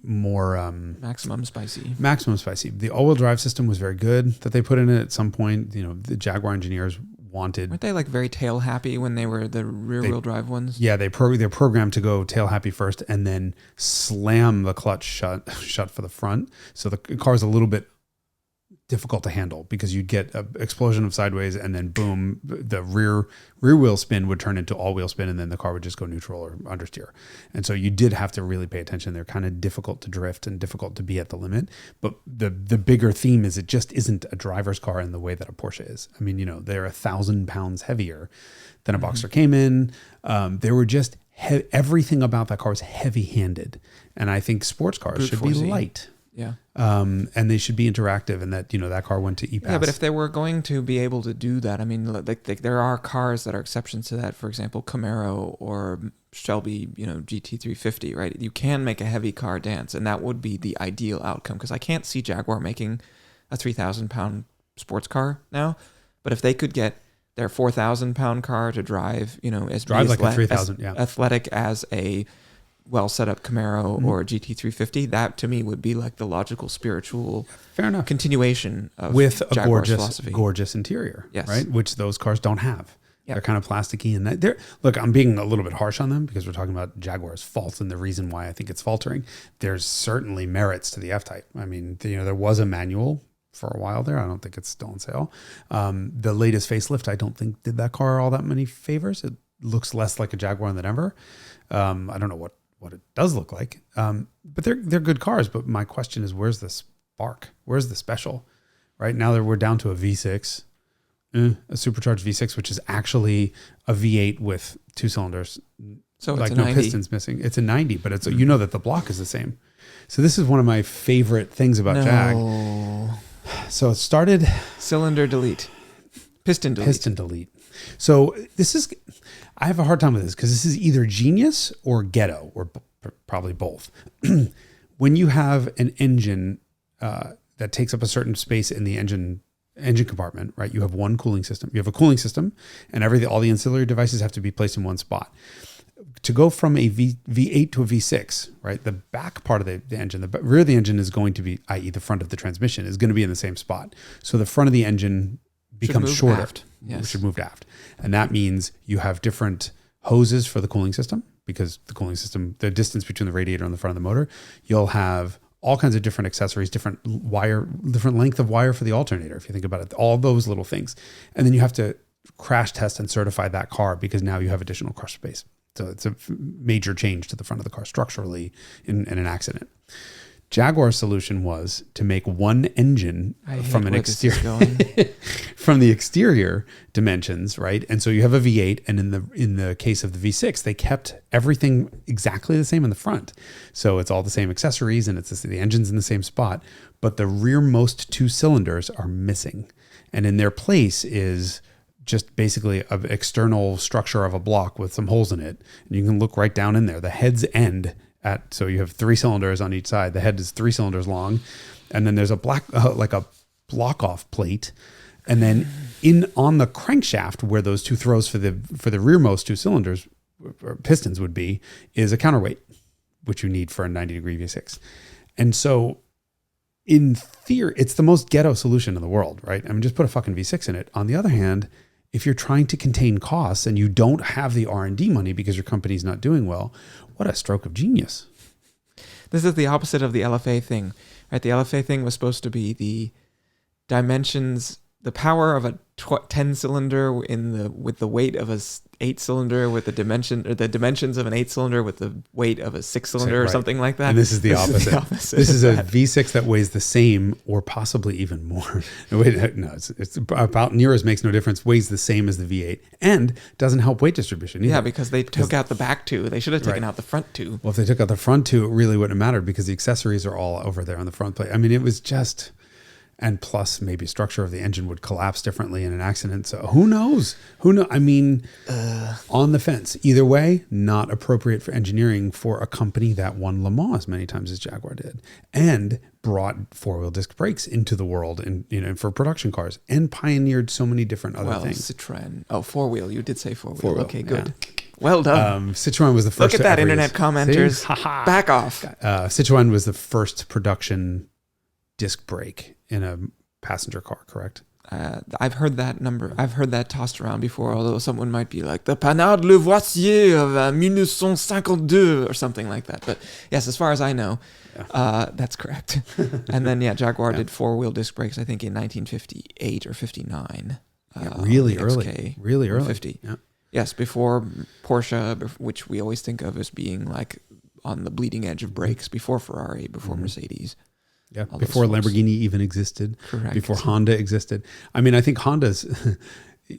more... Maximum spicy. The all-wheel drive system was very good that they put in it at some point. The Jaguar engineers wanted... Weren't they like very tail happy when they were the rear-wheel drive ones? Yeah, they're programmed to go tail happy first and then slam the clutch shut for the front. So the car's a little bit difficult to handle because you'd get an explosion of sideways and then boom, the rear wheel spin would turn into all wheel spin and then the car would just go neutral or understeer. And so you did have to really pay attention. They're kind of difficult to drift and difficult to be at the limit. But the bigger theme is it just isn't a driver's car in the way that a Porsche is. I mean, they're 1,000 pounds heavier than a Boxster Cayman. They were just everything about that car was heavy handed. And I think sports cars should be light. Yeah. And they should be interactive, and that, that car went to E-Pass. Yeah, but if they were going to be able to do that, I mean, like there are cars that are exceptions to that. For example, Camaro or Shelby, GT350, right? You can make a heavy car dance, and that would be the ideal outcome, because I can't see Jaguar making a 3,000 pound sports car now. But if they could get their 4,000 pound car to drive, as like a 3,000, athletic as a well set up Camaro or a GT350, that to me would be like the logical spiritual fair enough continuation of with a Jaguar's gorgeous interior, yes, right? Which those cars don't have. Yep. They're kind of plasticky, and look, I'm being a little bit harsh on them because we're talking about Jaguar's faults and the reason why I think it's faltering. There's certainly merits to the F-Type. I mean, there was a manual for a while there. I don't think it's still on sale. The latest facelift, I don't think did that car all that many favors. It looks less like a Jaguar than ever. I don't know what it does look like. But they're good cars. But my question is, where's the spark? Where's the special? Right now that we're down to a V6, a supercharged V6, which is actually a V8 with 2 cylinders. So like it's a 90. No pistons missing. It's a 90, but it's that the block is the same. So this is one of my favorite things about Jag. So it started cylinder delete, piston delete. So I have a hard time with this because this is either genius or ghetto, or probably both. When you have an engine that takes up a certain space in the engine compartment, right? You have one cooling system. You have a cooling system, and all the ancillary devices have to be placed in one spot. To go from a V8 to a V6, right? The back part of the engine, the rear of the engine is going to be, i.e. the front of the transmission, is going to be in the same spot. So the front of the engine becomes shorter. Yes. Should move aft. And that means you have different hoses for the cooling system, because the cooling system, the distance between the radiator and the front of the motor, you'll have all kinds of different accessories, different length of wire for the alternator, if you think about it, all those little things. And then you have to crash test and certify that car, because now you have additional crush space. So it's a major change to the front of the car structurally in an accident. Jaguar's solution was to make one engine from an exterior, from the exterior dimensions, right? And so you have a V8, and in the case of the V6, they kept everything exactly the same in the front. So it's all the same accessories, and the engine's in the same spot, but the rearmost two cylinders are missing, and in their place is just basically an external structure of a block with some holes in it, and you can look right down in there. The heads end so you have 3 cylinders on each side. The head is 3 cylinders long, and then there's a like a block off plate, and then on the crankshaft where those two throws for the rearmost 2 cylinders or pistons would be is a counterweight, which you need for a 90-degree V6. And so in theory, it's the most ghetto solution in the world, right? I mean, just put a fucking V6 in it. On the other hand, if you're trying to contain costs and you don't have the R&D money because your company's not doing well, what a stroke of genius. This is the opposite of the LFA thing, right? The LFA thing was supposed to be the dimensions, the power of a 10-cylinder with the weight of a 8-cylinder, with the dimensions of an 8-cylinder with the weight of a 6-cylinder or something like that. And this is the opposite. This is a V6 that weighs the same or possibly even more. No, it's about Nero's makes no difference, weighs the same as the V8, and doesn't help weight distribution either. Yeah, because they took out the back two. They should have taken out the front two. Well, if they took out the front two, it really wouldn't have mattered because the accessories are all over there on the front plate. I mean, it was just... And plus, maybe structure of the engine would collapse differently in an accident. So who knows? I mean, on the fence. Either way, not appropriate for engineering for a company that won Le Mans as many times as Jaguar did, and brought 4-wheel disc brakes into the world, and for production cars, and pioneered so many different other things. Citroën. Oh, 4-wheel. You did say 4-wheel. Okay, good. Yeah. Well done. Citroën was the first. Look at that, internet commenters. Back off. Citroën was the first production disc brake in a passenger car, correct? I've heard that number. I've heard that tossed around before, although someone might be like, the Panhard Lavoisier of 1952 or something like that. But yes, as far as I know, that's correct. And then, Jaguar did 4-wheel disc brakes, I think, in 1958 or 59. Really early. Really early. 50. Yeah. Yes, before Porsche, which we always think of as being like on the bleeding edge of brakes, before Ferrari, before Mercedes. Yeah, before Lamborghini even existed. Correct. Before Honda existed. I mean, I think Honda's,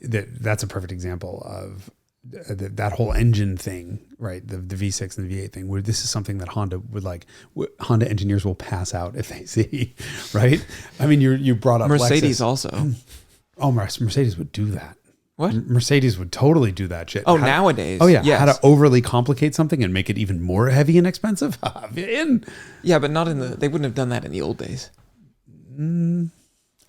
that's a perfect example of that whole engine thing, right? The V6 and the V8 thing, where this is something that Honda would like, Honda engineers will pass out if they see, right? I mean, you brought up Mercedes Lexus. Also. Oh, Mercedes would do that. What? Mercedes would totally do that shit. Nowadays. Oh, yeah. Yes. How to overly complicate something and make it even more heavy and expensive. Yeah, but not they wouldn't have done that in the old days.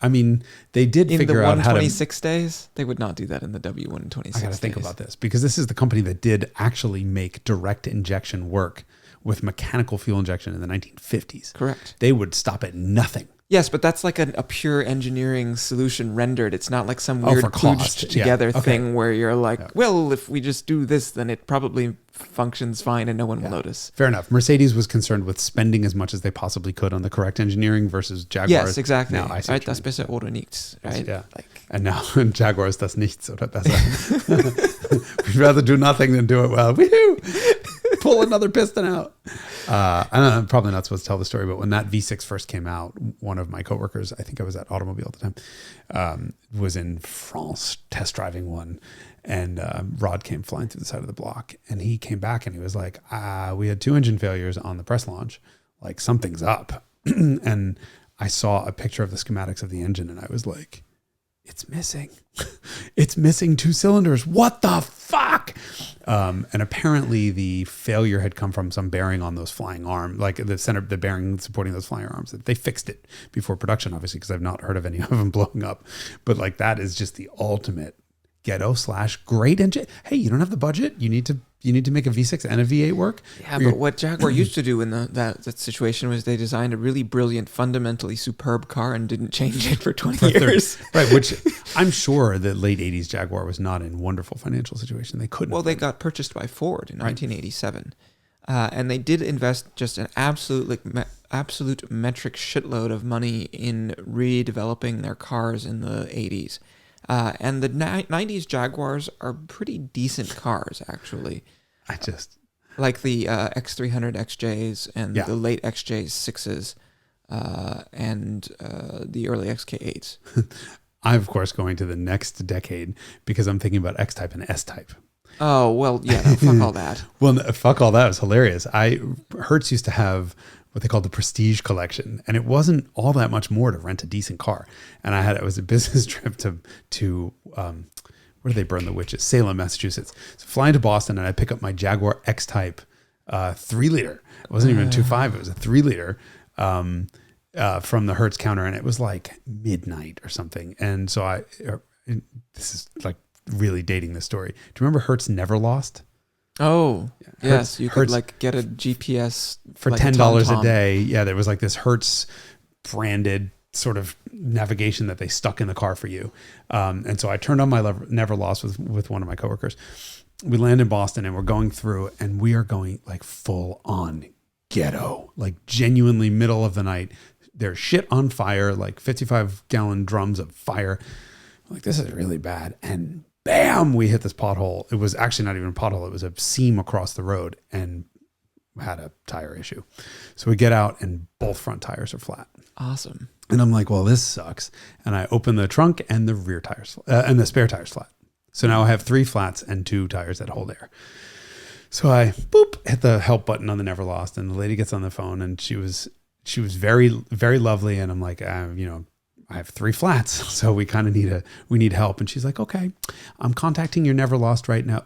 I mean, they did figure out how to... In the 126 days, they would not do that in the W126 I got to think about this, because this is the company that did actually make direct injection work with mechanical fuel injection in the 1950s. Correct. They would stop at nothing. Yes, but that's like a pure engineering solution rendered. It's not like some weird kludged together thing where you're like, well, if we just do this, then it probably functions fine and no one will notice. Fair enough. Mercedes was concerned with spending as much as they possibly could on the correct engineering versus Jaguar. Yes, exactly. Now, I see right, das besser oder nichts, right? Yeah. And now Jaguar is das nichts oder besser. We'd rather do nothing than do it well. Woohoo! Pull another piston out. I'm probably not supposed to tell the story, but when that V6 first came out, one of my coworkers, I think I was at Automobile at the time, was in France test driving one, and Rod came flying through the side of the block, and he came back and he was like, we had 2 engine failures on the press launch, like something's up. And I saw a picture of the schematics of the engine, and I was like, it's missing. It's missing 2 cylinders. What the fuck? And apparently the failure had come from some bearing on those flying arms, like the bearing supporting those flying arms. They fixed it before production, obviously, because I've not heard of any of them blowing up. But like, that is just the ultimate ghetto / great engine. Hey, you don't have the budget. You need to make a V6 and a V8 work. Yeah, but what Jaguar used to do in that situation was they designed a really brilliant, fundamentally superb car and didn't change it for 20 years. Right, which I'm sure the late 80s Jaguar was not in wonderful financial situation. They couldn't. Well, they got purchased by Ford in 1987. And they did invest just an absolute metric shitload of money in redeveloping their cars in the 80s. And the 90s Jaguars are pretty decent cars, actually. Like the X300 XJs and the late XJ6s and the early XK8s. I'm, of course, going to the next decade because I'm thinking about X-Type and S-Type. Oh, well, yeah, no, fuck all that. Well, fuck all that. It was hilarious. Hertz used to have what they called the Prestige Collection, and it wasn't all that much more to rent a decent car. And it was a business trip to where do they burn the witches? Salem, Massachusetts. So flying to Boston, and I pick up my Jaguar X-Type 3-liter. It wasn't even a 2.5. It was a 3-liter from the Hertz counter, and it was like midnight or something. And so this is like really dating this story. Do you remember Hertz Never Lost? Oh, yes. You could like get a GPS for like $10 a day. Yeah, there was like this Hertz branded sort of navigation that they stuck in the car for you. And so I turned on my Never Lost with one of my coworkers. We land in Boston and we're going through, and we are going like full on ghetto, like genuinely middle of the night. There's shit on fire, like 55-gallon drums of fire. I'm like, this is really bad. And bam, we hit this pothole. It was actually not even a pothole. It was a seam across the road and had a tire issue. So we get out and both front tires are flat. Awesome. And I'm like, well, this sucks. And I open the trunk and the rear tires and the spare tires flat. So now I have 3 flats and 2 tires that hold air. So I hit the help button on the Never Lost, and the lady gets on the phone, and she was very, very lovely. And I'm like, I have 3 flats, so we kind of need help. And she's like, okay, I'm contacting your Never Lost right now.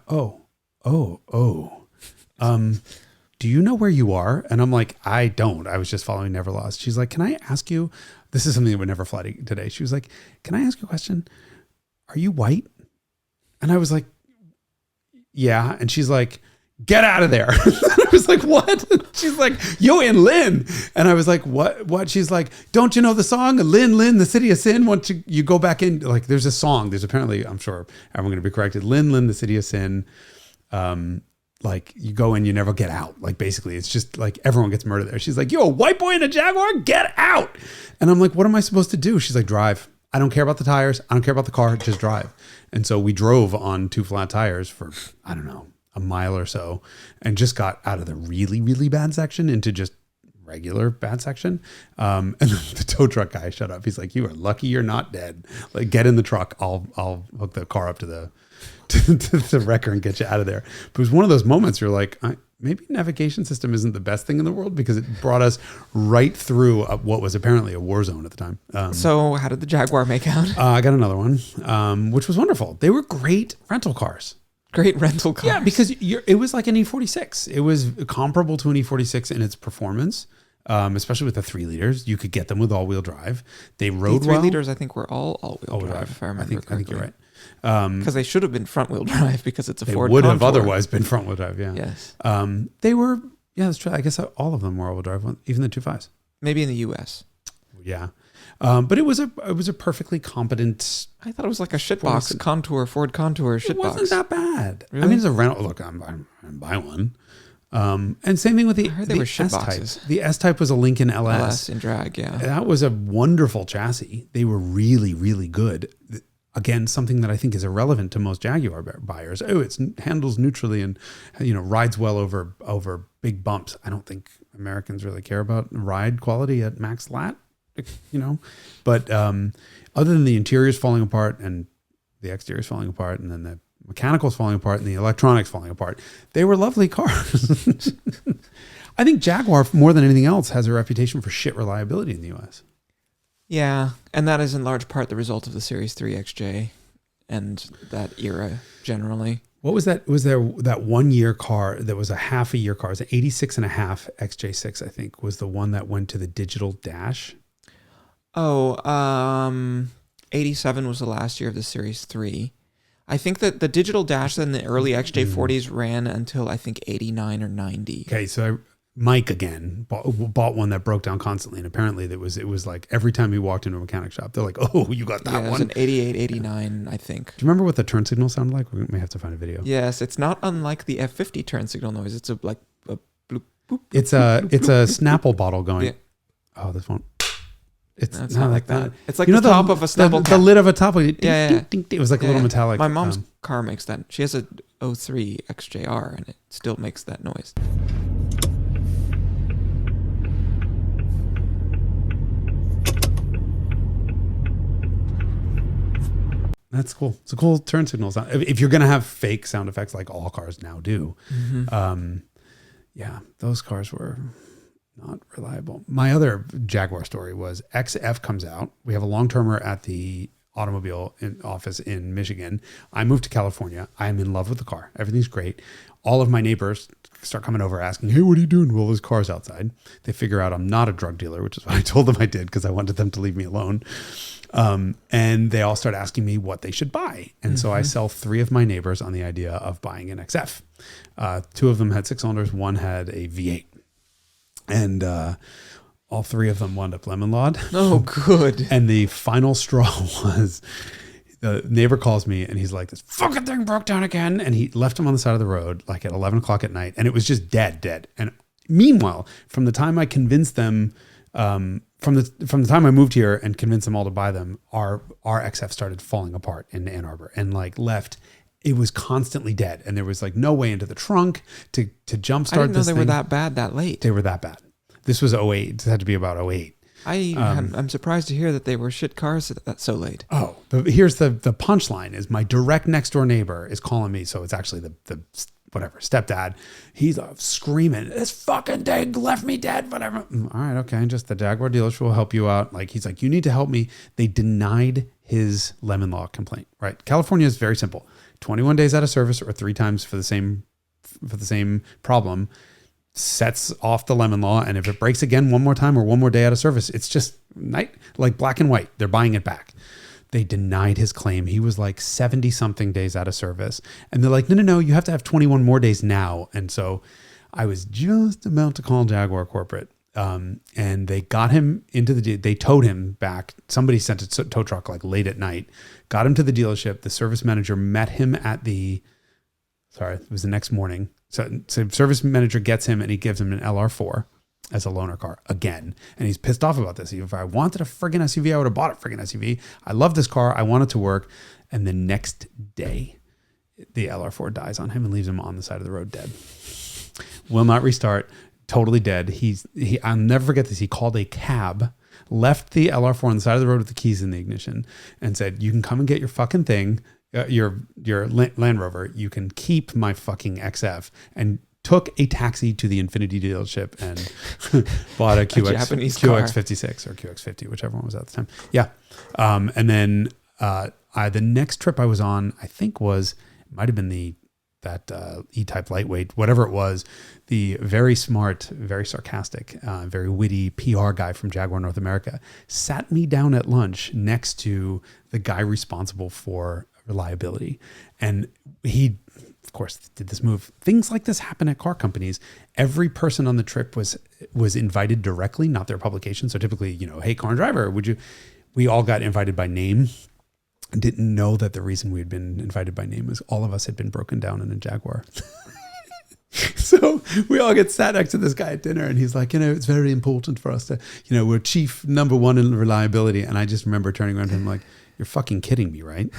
Do you know where you are? And I'm like, I don't. I was just following Never Lost. She's like, can I ask you? This is something that would never fly today. She was like, can I ask you a question? Are you white? And I was like, yeah. And she's like, get out of there. I was like, what? She's like, yo, and Lynn. And I was like, what? She's like, don't you know the song? Lynn, the city of sin. Once you go back in, like there's a song. There's apparently, I'm sure everyone's going to be corrected. Lynn, the city of sin. Like you go in, you never get out. Like basically it's just like everyone gets murdered there. She's like, yo, a white boy in a Jaguar, get out. And I'm like, what am I supposed to do? She's like, drive. I don't care about the tires. I don't care about the car. Just drive. And so we drove on 2 flat tires for, I don't know, a mile or so, and just got out of the really, really bad section into just regular bad section. And the tow truck guy shut up. He's like, you are lucky you're not dead. Like, get in the truck. I'll hook the car up to the wrecker and get you out of there. But it was one of those moments you're like, maybe navigation system isn't the best thing in the world, because it brought us right through what was apparently a war zone at the time. So how did the Jaguar make out? I got another one, which was wonderful. They were great rental cars. Great rental cars. Yeah, because it was like an E46. It was comparable to an E46 in its performance, especially with the 3 liters. You could get them with all-wheel drive. They rode the 3 liters, I think, were all-wheel drive, if I remember correctly. I think you're right. Because they should have been front-wheel drive because it's a Ford They would Contour. have otherwise been front-wheel drive, yeah. Yes. They were, yeah, that's true. I guess all of them were all-wheel drive, even the 2.5s. Maybe in the U.S. Yeah. But it was a perfectly competent. I thought it was like a shitbox Ford Contour shitbox. It wasn't that bad. Really? I mean, it's a rental. Look, I'm buy one. And same thing with the S-Type. The S-Type was a Lincoln LS. LS in drag, yeah. That was a wonderful chassis. They were really, really good. Again, something that I think is irrelevant to most Jaguar buyers. Oh, it handles neutrally and rides well over big bumps. I don't think Americans really care about ride quality at max lat. But other than the interiors falling apart and the exteriors falling apart, and then the mechanicals falling apart and the electronics falling apart, they were lovely cars. I think Jaguar, more than anything else, has a reputation for shit reliability in the U.S. Yeah, and that is in large part the result of the Series 3 XJ and that era generally. What was that? Was there that 1 year car that was a half a year car? It was an 86 and a half XJ6, I think, was the one that went to the digital dash. Oh, 87 was the last year of the Series 3. I think that the digital dash in the early XJ40s ran until, I think, 89 or 90. Okay, so Mike again bought one that broke down constantly, and apparently it was like every time he walked into a mechanic shop, they're like, "Oh, you got that one." It was an 88, 89, I think. Do you remember what the turn signal sounded like? We may have to find a video. Yes, it's not unlike the F50 turn signal noise. It's a bloop, bloop, It's a Snapple bottle going. Yeah. Oh, this one. It's It's not like that. It's like you the top of a Snapple the cap. lid of a top. Ding, Yeah. ding, ding, ding. It was like a little metallic. My mom's car makes that. She has a 03 XJR, and it still makes that noise. That's cool. It's a cool turn signal sound. If you're going to have fake sound effects like all cars now do. Yeah, those cars were not reliable. My other Jaguar story was XF comes out. We have a long-termer at the automobile office in Michigan. I moved to California. I am in love with the car. Everything's great. All of my neighbors start coming over asking, hey, what are you doing? Well, there's cars outside. They figure out I'm not a drug dealer, which is what I told them I did because I wanted them to leave me alone. And they all start asking me what they should buy. And so I sell 3 of my neighbors on the idea of buying an XF. 2 of them had 6 cylinders. 1 had a V8. And all 3 of them wound up lemon lawed. Oh, good. And the final straw was the neighbor calls me and he's like, this fucking thing broke down again. And he left him on the side of the road like at 11 o'clock at night. And it was just dead. And meanwhile, from the time I convinced them, from the time I moved here and convinced them all to buy them, our XF started falling apart in Ann Arbor and like left. It was constantly dead. And there was like no way into the trunk to jumpstart this thing. I didn't know they were that bad that late. They were that bad. This was 08. It had to be about 08. I'm surprised to hear that they were shit cars so late. Oh, here's the punchline is my direct next door neighbor is calling me. So it's actually the whatever, stepdad. He's screaming, this fucking thing left me dead, whatever. All right, okay. Just the Jaguar dealership will help you out. Like, he's like, you need to help me. They denied his lemon law complaint, right? California is very simple. 21 days out of service or 3 times for the same problem sets off the lemon law. And if it breaks again one more time or one more day out of service, it's just like black and white. They're buying it back. They denied his claim. He was like 70 something days out of service. And they're like, no, you have to have 21 more days now. And so I was just about to call Jaguar corporate. And they got him they towed him back. Somebody sent a tow truck like late at night, got him to the dealership. The service manager met him it was the next morning. So service manager gets him and he gives him an LR4 as a loaner car again. And he's pissed off about this. If I wanted a friggin' SUV, I would have bought a friggin' SUV. I love this car. I want it to work. And the next day, the LR4 dies on him and leaves him on the side of the road dead. Will not restart. Totally dead. I'll never forget this. He called a cab, left the LR4 on the side of the road with the keys in the ignition and said, you can come and get your fucking thing. Your Land Rover, you can keep my fucking XF, and took a taxi to the Infiniti dealership and bought a QX56 or QX50, whichever one was at the time. Yeah. And then the next trip I was on, I think it might have been that E-Type lightweight, whatever it was, the very smart, very sarcastic, very witty PR guy from Jaguar North America sat me down at lunch next to the guy responsible for reliability. And he, of course, did this move. Things like this happen at car companies. Every person on the trip was invited directly, not their publication. So typically, hey, car and driver, we all got invited by name. Didn't know that the reason we had been invited by name was all of us had been broken down in a Jaguar. So we all get sat next to this guy at dinner and he's like, it's very important for us to, we're chief number 1 in reliability. And I just remember turning around to him like, you're fucking kidding me, right?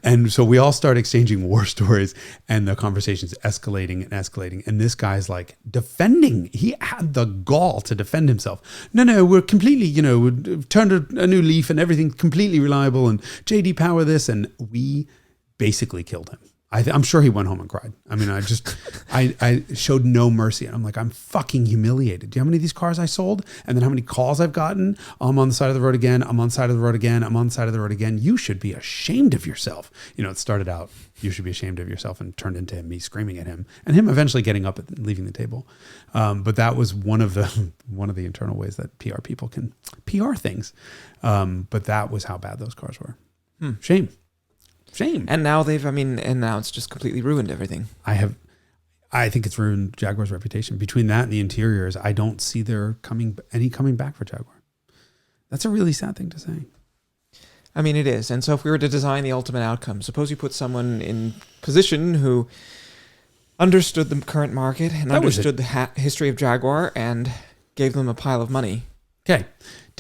And so we all start exchanging war stories and the conversation's escalating. And this guy's like defending. He had the gall to defend himself. No, we're completely, we've turned a new leaf and everything's completely reliable and JD Power this. And we basically killed him. I'm sure he went home and cried. I mean, I showed no mercy. And I'm like, I'm fucking humiliated. Do you know how many of these cars I sold? And then how many calls I've gotten? I'm on the side of the road again. I'm on the side of the road again. I'm on the side of the road again. You should be ashamed of yourself. It started out, you should be ashamed of yourself, and turned into me screaming at him and him eventually getting up and leaving the table. But that was one of the internal ways that PR people can PR things. But that was how bad those cars were. Shame. And now now it's just completely ruined everything. I think it's ruined Jaguar's reputation. Between that and the interiors, I don't see there coming back for Jaguar. That's a really sad thing to say. I mean, it is. And so if we were to design the ultimate outcome, suppose you put someone in position who understood the current market and understood the history of Jaguar and gave them a pile of money. Okay.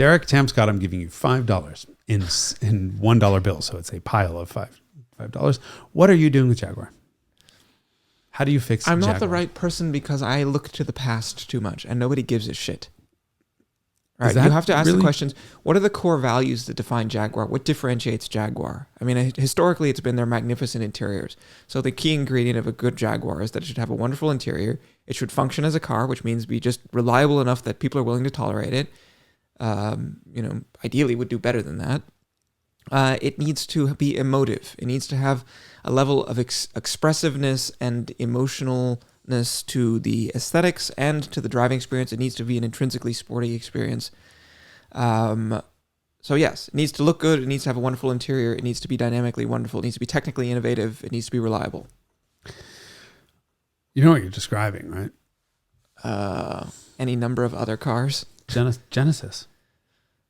Derek Tamscott, I'm giving you $5 in $1 bills. So it's a pile of $5. What are you doing with Jaguar? How do you fix I'm Jaguar? not the right person because I look to the past too much and nobody gives a shit. Right. You have to ask the questions. What are the core values that define Jaguar? What differentiates Jaguar? I mean, historically, it's been their magnificent interiors. So the key ingredient of a good Jaguar is that it should have a wonderful interior. It should function as a car, which means be just reliable enough that people are willing to tolerate it. Ideally would do better than that. It needs to be emotive. It needs to have a level of expressiveness and emotionalness to the aesthetics and to the driving experience. It needs to be an intrinsically sporty experience. So yes, it needs to look good. It needs to have a wonderful interior. It needs to be dynamically wonderful. It needs to be technically innovative. It needs to be reliable. You know what you're describing, right? Any number of other cars. Genesis.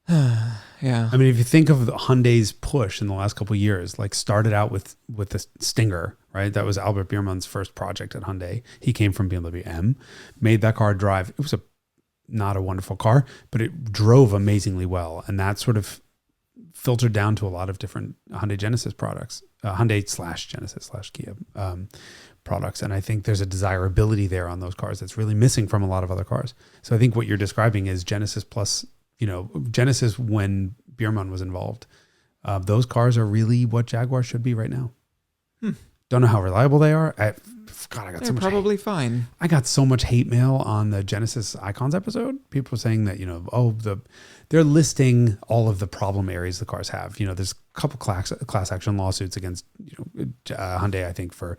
Yeah. I mean, if you think of the Hyundai's push in the last couple of years, like started out with the Stinger, right? That was Albert Biermann's first project at Hyundai. He came from BMW M, made that car drive. It was not a wonderful car, but it drove amazingly well. And that sort of filtered down to a lot of different Hyundai Genesis products, Hyundai/Genesis/Kia products. And I think there's a desirability there on those cars that's really missing from a lot of other cars. So I think what you're describing is Genesis plus, Genesis when Biermann was involved. Those cars are really what Jaguar should be right now. Don't know how reliable they are. They're probably fine. I got so much hate mail on the Genesis Icons episode. People were saying that, they're listing all of the problem areas the cars have. There's a couple class action lawsuits against, Hyundai, I think for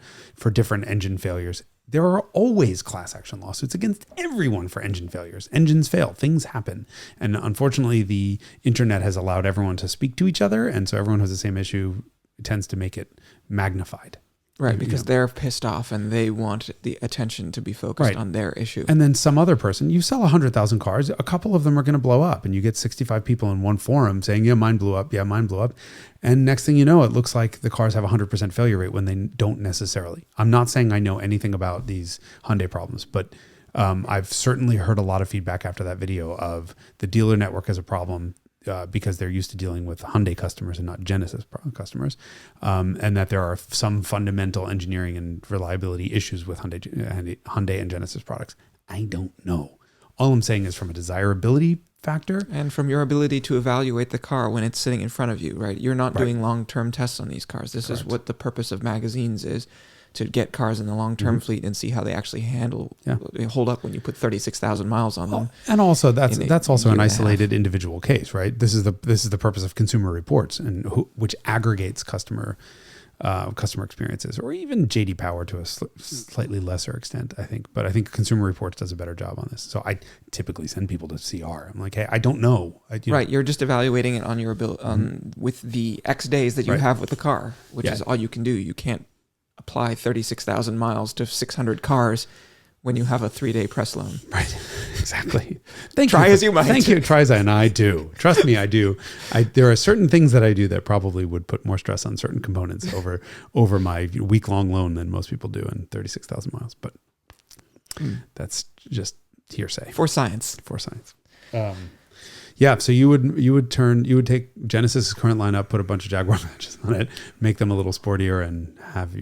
different engine failures. There are always class action lawsuits against everyone for engine failures. Engines fail. Things happen. And unfortunately, the internet has allowed everyone to speak to each other. And so everyone has the same issue. It tends to make it magnified. Right, because they're pissed off and they want the attention to be focused on their issue. And then some other person, you sell 100,000 cars, a couple of them are going to blow up, and you get 65 people in one forum saying, yeah, mine blew up. Yeah, mine blew up. And next thing you know, it looks like the cars have a 100% failure rate when they don't necessarily. I'm not saying I know anything about these Hyundai problems, but I've certainly heard a lot of feedback after that video of the dealer network has a problem. Because they're used to dealing with Hyundai customers and not Genesis customers, and that there are some fundamental engineering and reliability issues with Hyundai and Genesis products. I don't know. All I'm saying is from a desirability factor. And from your ability to evaluate the car when it's sitting in front of you, right? You're not doing long-term tests on these cars. This is what the purpose of magazines is, to get cars in the long-term fleet and see how they actually hold up when you put 36,000 miles on them. And also that's also an isolated individual case, right? This is the purpose of Consumer Reports, and which aggregates customer experiences, or even JD Power to a slightly lesser extent, I think. But I think Consumer Reports does a better job on this. So I typically send people to CR. I'm like, hey, I don't know. You're just evaluating it on your ability with the X days that you have with the car, which is all you can do. You can't apply 36,000 miles to 600 cars when you have a 3-day press loan. Right. Exactly. Try as you might. Thank you. Try as I, and I do. Trust me, I do. There are certain things that I do that probably would put more stress on certain components over my week-long loan than most people do in 36,000 miles. But that's just hearsay. For science. Yeah, so you would take Genesis' current lineup, put a bunch of Jaguar matches on it, make them a little sportier, and have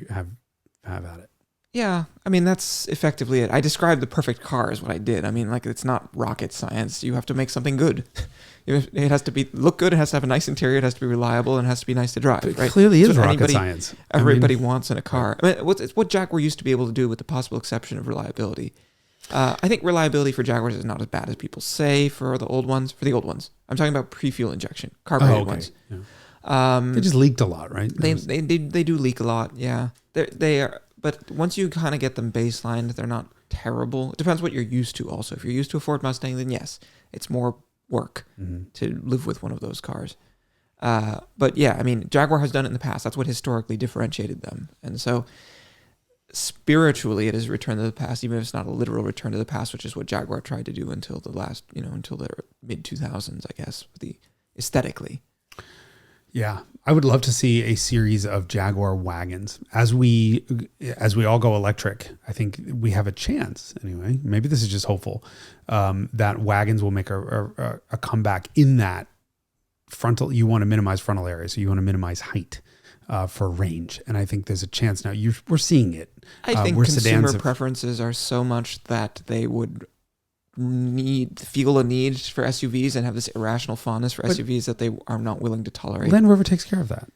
at it. Yeah, I mean that's effectively it. I described the perfect car is what I did. I mean, like, it's not rocket science. You have to make something good. It has to look good. It has to have a nice interior. It has to be reliable, and it has to be nice to drive. It right? clearly is rocket science. Everybody wants in a car. I mean, it's what Jaguar used to be able to do, with the possible exception of reliability. I think reliability for Jaguars is not as bad as people say for the old ones. I'm talking about pre-fuel injection, carbureted ones. Yeah. They just leaked a lot, right? They do leak a lot. Yeah, they are. But once you kind of get them baselined, they're not terrible. It depends what you're used to. Also, if you're used to a Ford Mustang, then yes, it's more work to live with one of those cars. But yeah, I mean, Jaguar has done it in the past. That's what historically differentiated them, and so. Spiritually, it is a return to the past, even if it's not a literal return to the past, which is what Jaguar tried to do until the mid 2000s, I guess, aesthetically. Yeah. I would love to see a series of Jaguar wagons as we all go electric. I think we have a chance anyway. Maybe this is just hopeful that wagons will make a comeback in that frontal. You want to minimize frontal area, so you want to minimize height for range. And I think there's a chance now. We're seeing it. I think consumer preferences are so much that they would feel a need for SUVs and have this irrational fondness for SUVs that they are not willing to tolerate. Land Rover takes care of that.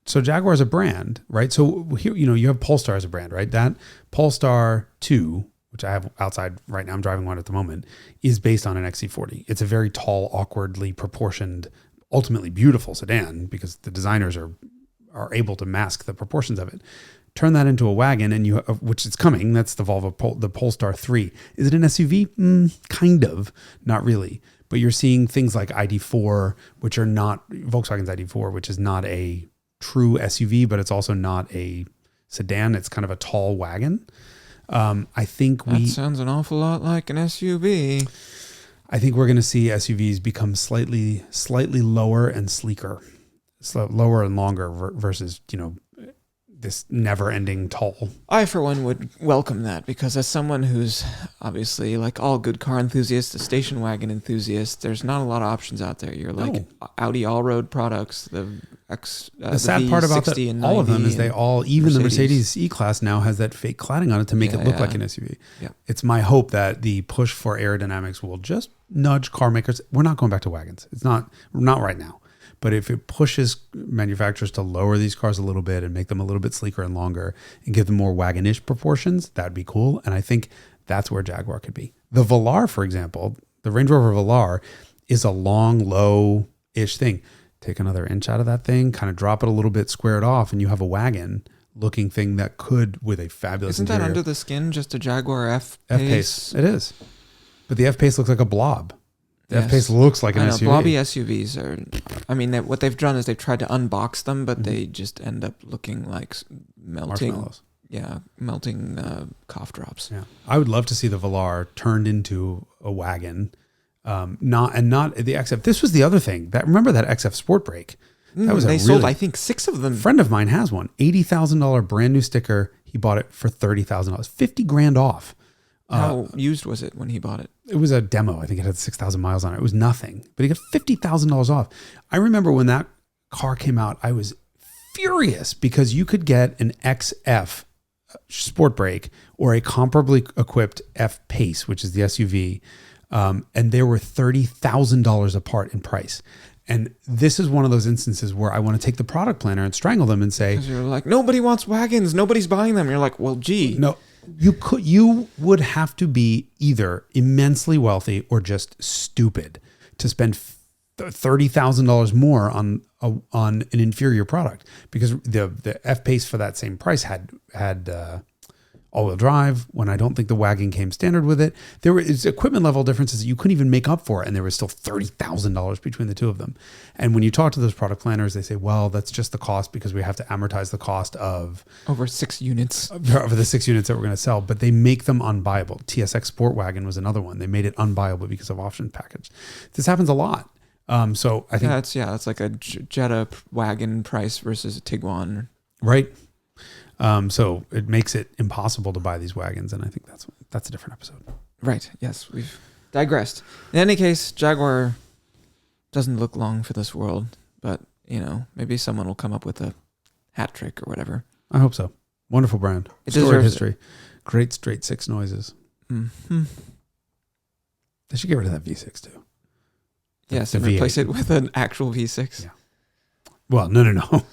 So Jaguar is a brand, right? So here, you have Polestar as a brand, right? That Polestar 2, which I have outside right now, I'm driving one at the moment, is based on an XC40. It's a very tall, awkwardly proportioned, ultimately beautiful sedan because the designers are able to mask the proportions of it. Turn that into a wagon, and which is coming. That's the Volvo, the Polestar 3. Is it an SUV? Kind of, not really. But you're seeing things like ID4, which are not Volkswagen's ID4, which is not a true SUV, but it's also not a sedan. It's kind of a tall wagon. I think that sounds an awful lot like an SUV. I think we're going to see SUVs become slightly lower and sleeker, lower and longer versus this never-ending tall. I, for one, would welcome that because as someone who's obviously, like all good car enthusiasts, a station wagon enthusiast, there's not a lot of options out there. You're like Audi all-road products, the sad part about all of them is they all, even the Mercedes E-Class now has that fake cladding on it to make it look like an SUV. Yeah. It's my hope that the push for aerodynamics will just nudge car makers. We're not going back to wagons. Not right now. But if it pushes manufacturers to lower these cars a little bit and make them a little bit sleeker and longer and give them more wagonish proportions, that'd be cool. And I think that's where Jaguar could be. The Velar, for example, the Range Rover Velar is a long, low-ish thing. Take another inch out of that thing, kind of drop it a little bit, square it off, and you have a wagon-looking thing that could, with a fabulous interior. Isn't that under the skin just a Jaguar F-Pace? It is. But the F-Pace looks like a blob. The F-Pace looks like an SUV. Blobby SUVs are... what they've done is they've tried to unbox them, but they just end up looking like melting... Marshmallows. Yeah, melting cough drops. Yeah, I would love to see the Velar turned into a wagon, not the XF. This was the other thing. Remember that XF Sport Brake? That was they sold, I think, 6 of them. A friend of mine has one. $80,000 brand new sticker. He bought it for $30,000. $50,000 off. How used was it when he bought it? It was a demo. I think it had 6,000 miles on it. It was nothing, but he got $50,000 off. I remember when that car came out, I was furious because you could get an XF Sport Brake or a comparably equipped F-Pace, which is the SUV, and they were $30,000 apart in price. And this is one of those instances where I want to take the product planner and strangle them and say, because you're like, nobody wants wagons, nobody's buying them. You're like, well, gee, no. You would have to be either immensely wealthy or just stupid to spend $30,000 more on an inferior product, because the F-Pace for that same price had all-wheel drive, when I don't think the wagon came standard with it. There was equipment level differences that you couldn't even make up for, and there was still $30,000 between the two of them. And when you talk to those product planners, they say, well, that's just the cost because we have to amortize the cost of... over 6 units. Over the 6 units that we're going to sell, but they make them unbuyable. TSX Sport Wagon was another one. They made it unbuyable because of option package. This happens a lot. So I think... it's like a Jetta wagon price versus a Tiguan. Right. So it makes it impossible to buy these wagons, and I think that's a different episode. Right. Yes, we've digressed. In any case, Jaguar doesn't look long for this world, but maybe someone will come up with a hat trick or whatever. I hope so. Wonderful brand. Storied history. Great straight 6 noises. Mm-hmm. They should get rid of that V6 too. Yes, and replace it with an actual V6. Yeah. Well, no.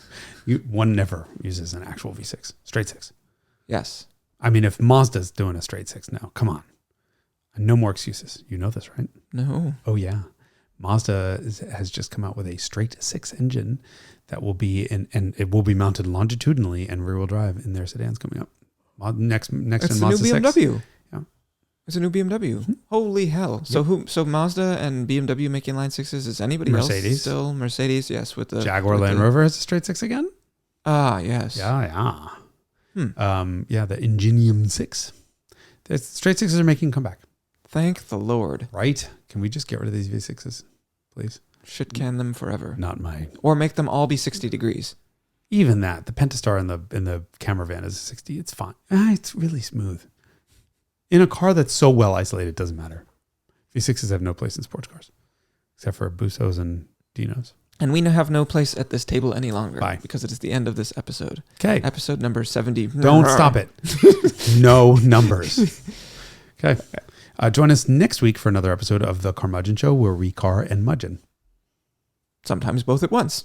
One never uses an actual V6. Straight 6. Yes. I mean, if Mazda's doing a straight 6 now, come on. No more excuses. You know this, right? No. Oh, yeah. Mazda has just come out with a straight 6 engine that will be and it will be mounted longitudinally and rear-wheel drive in their sedans coming up. Next in Mazda 6. It's a new BMW. Yeah. It's a new BMW. Mm-hmm. Holy hell. Yep. So Mazda and BMW making line 6s. Is anybody else still? Mercedes, yes. With the Jaguar Land Rover has a straight 6 again? Ah, yes. Yeah. The Ingenium 6. The straight 6s are making a comeback. Thank the Lord. Right? Can we just get rid of these V6s, please? Shit can them forever. Not my. Or make them all be 60 degrees. Even that, the Pentastar in the camera van is 60. It's fine. It's really smooth. In a car that's so well isolated, it doesn't matter. V6s have no place in sports cars, except for Busos and Dinos. And we have no place at this table any longer. Bye. Because it is the end of this episode. Okay. Episode number 70. Don't stop it. No numbers. Okay. Join us next week for another episode of The Carmudgeon Show, where we car and mudgeon. Sometimes both at once.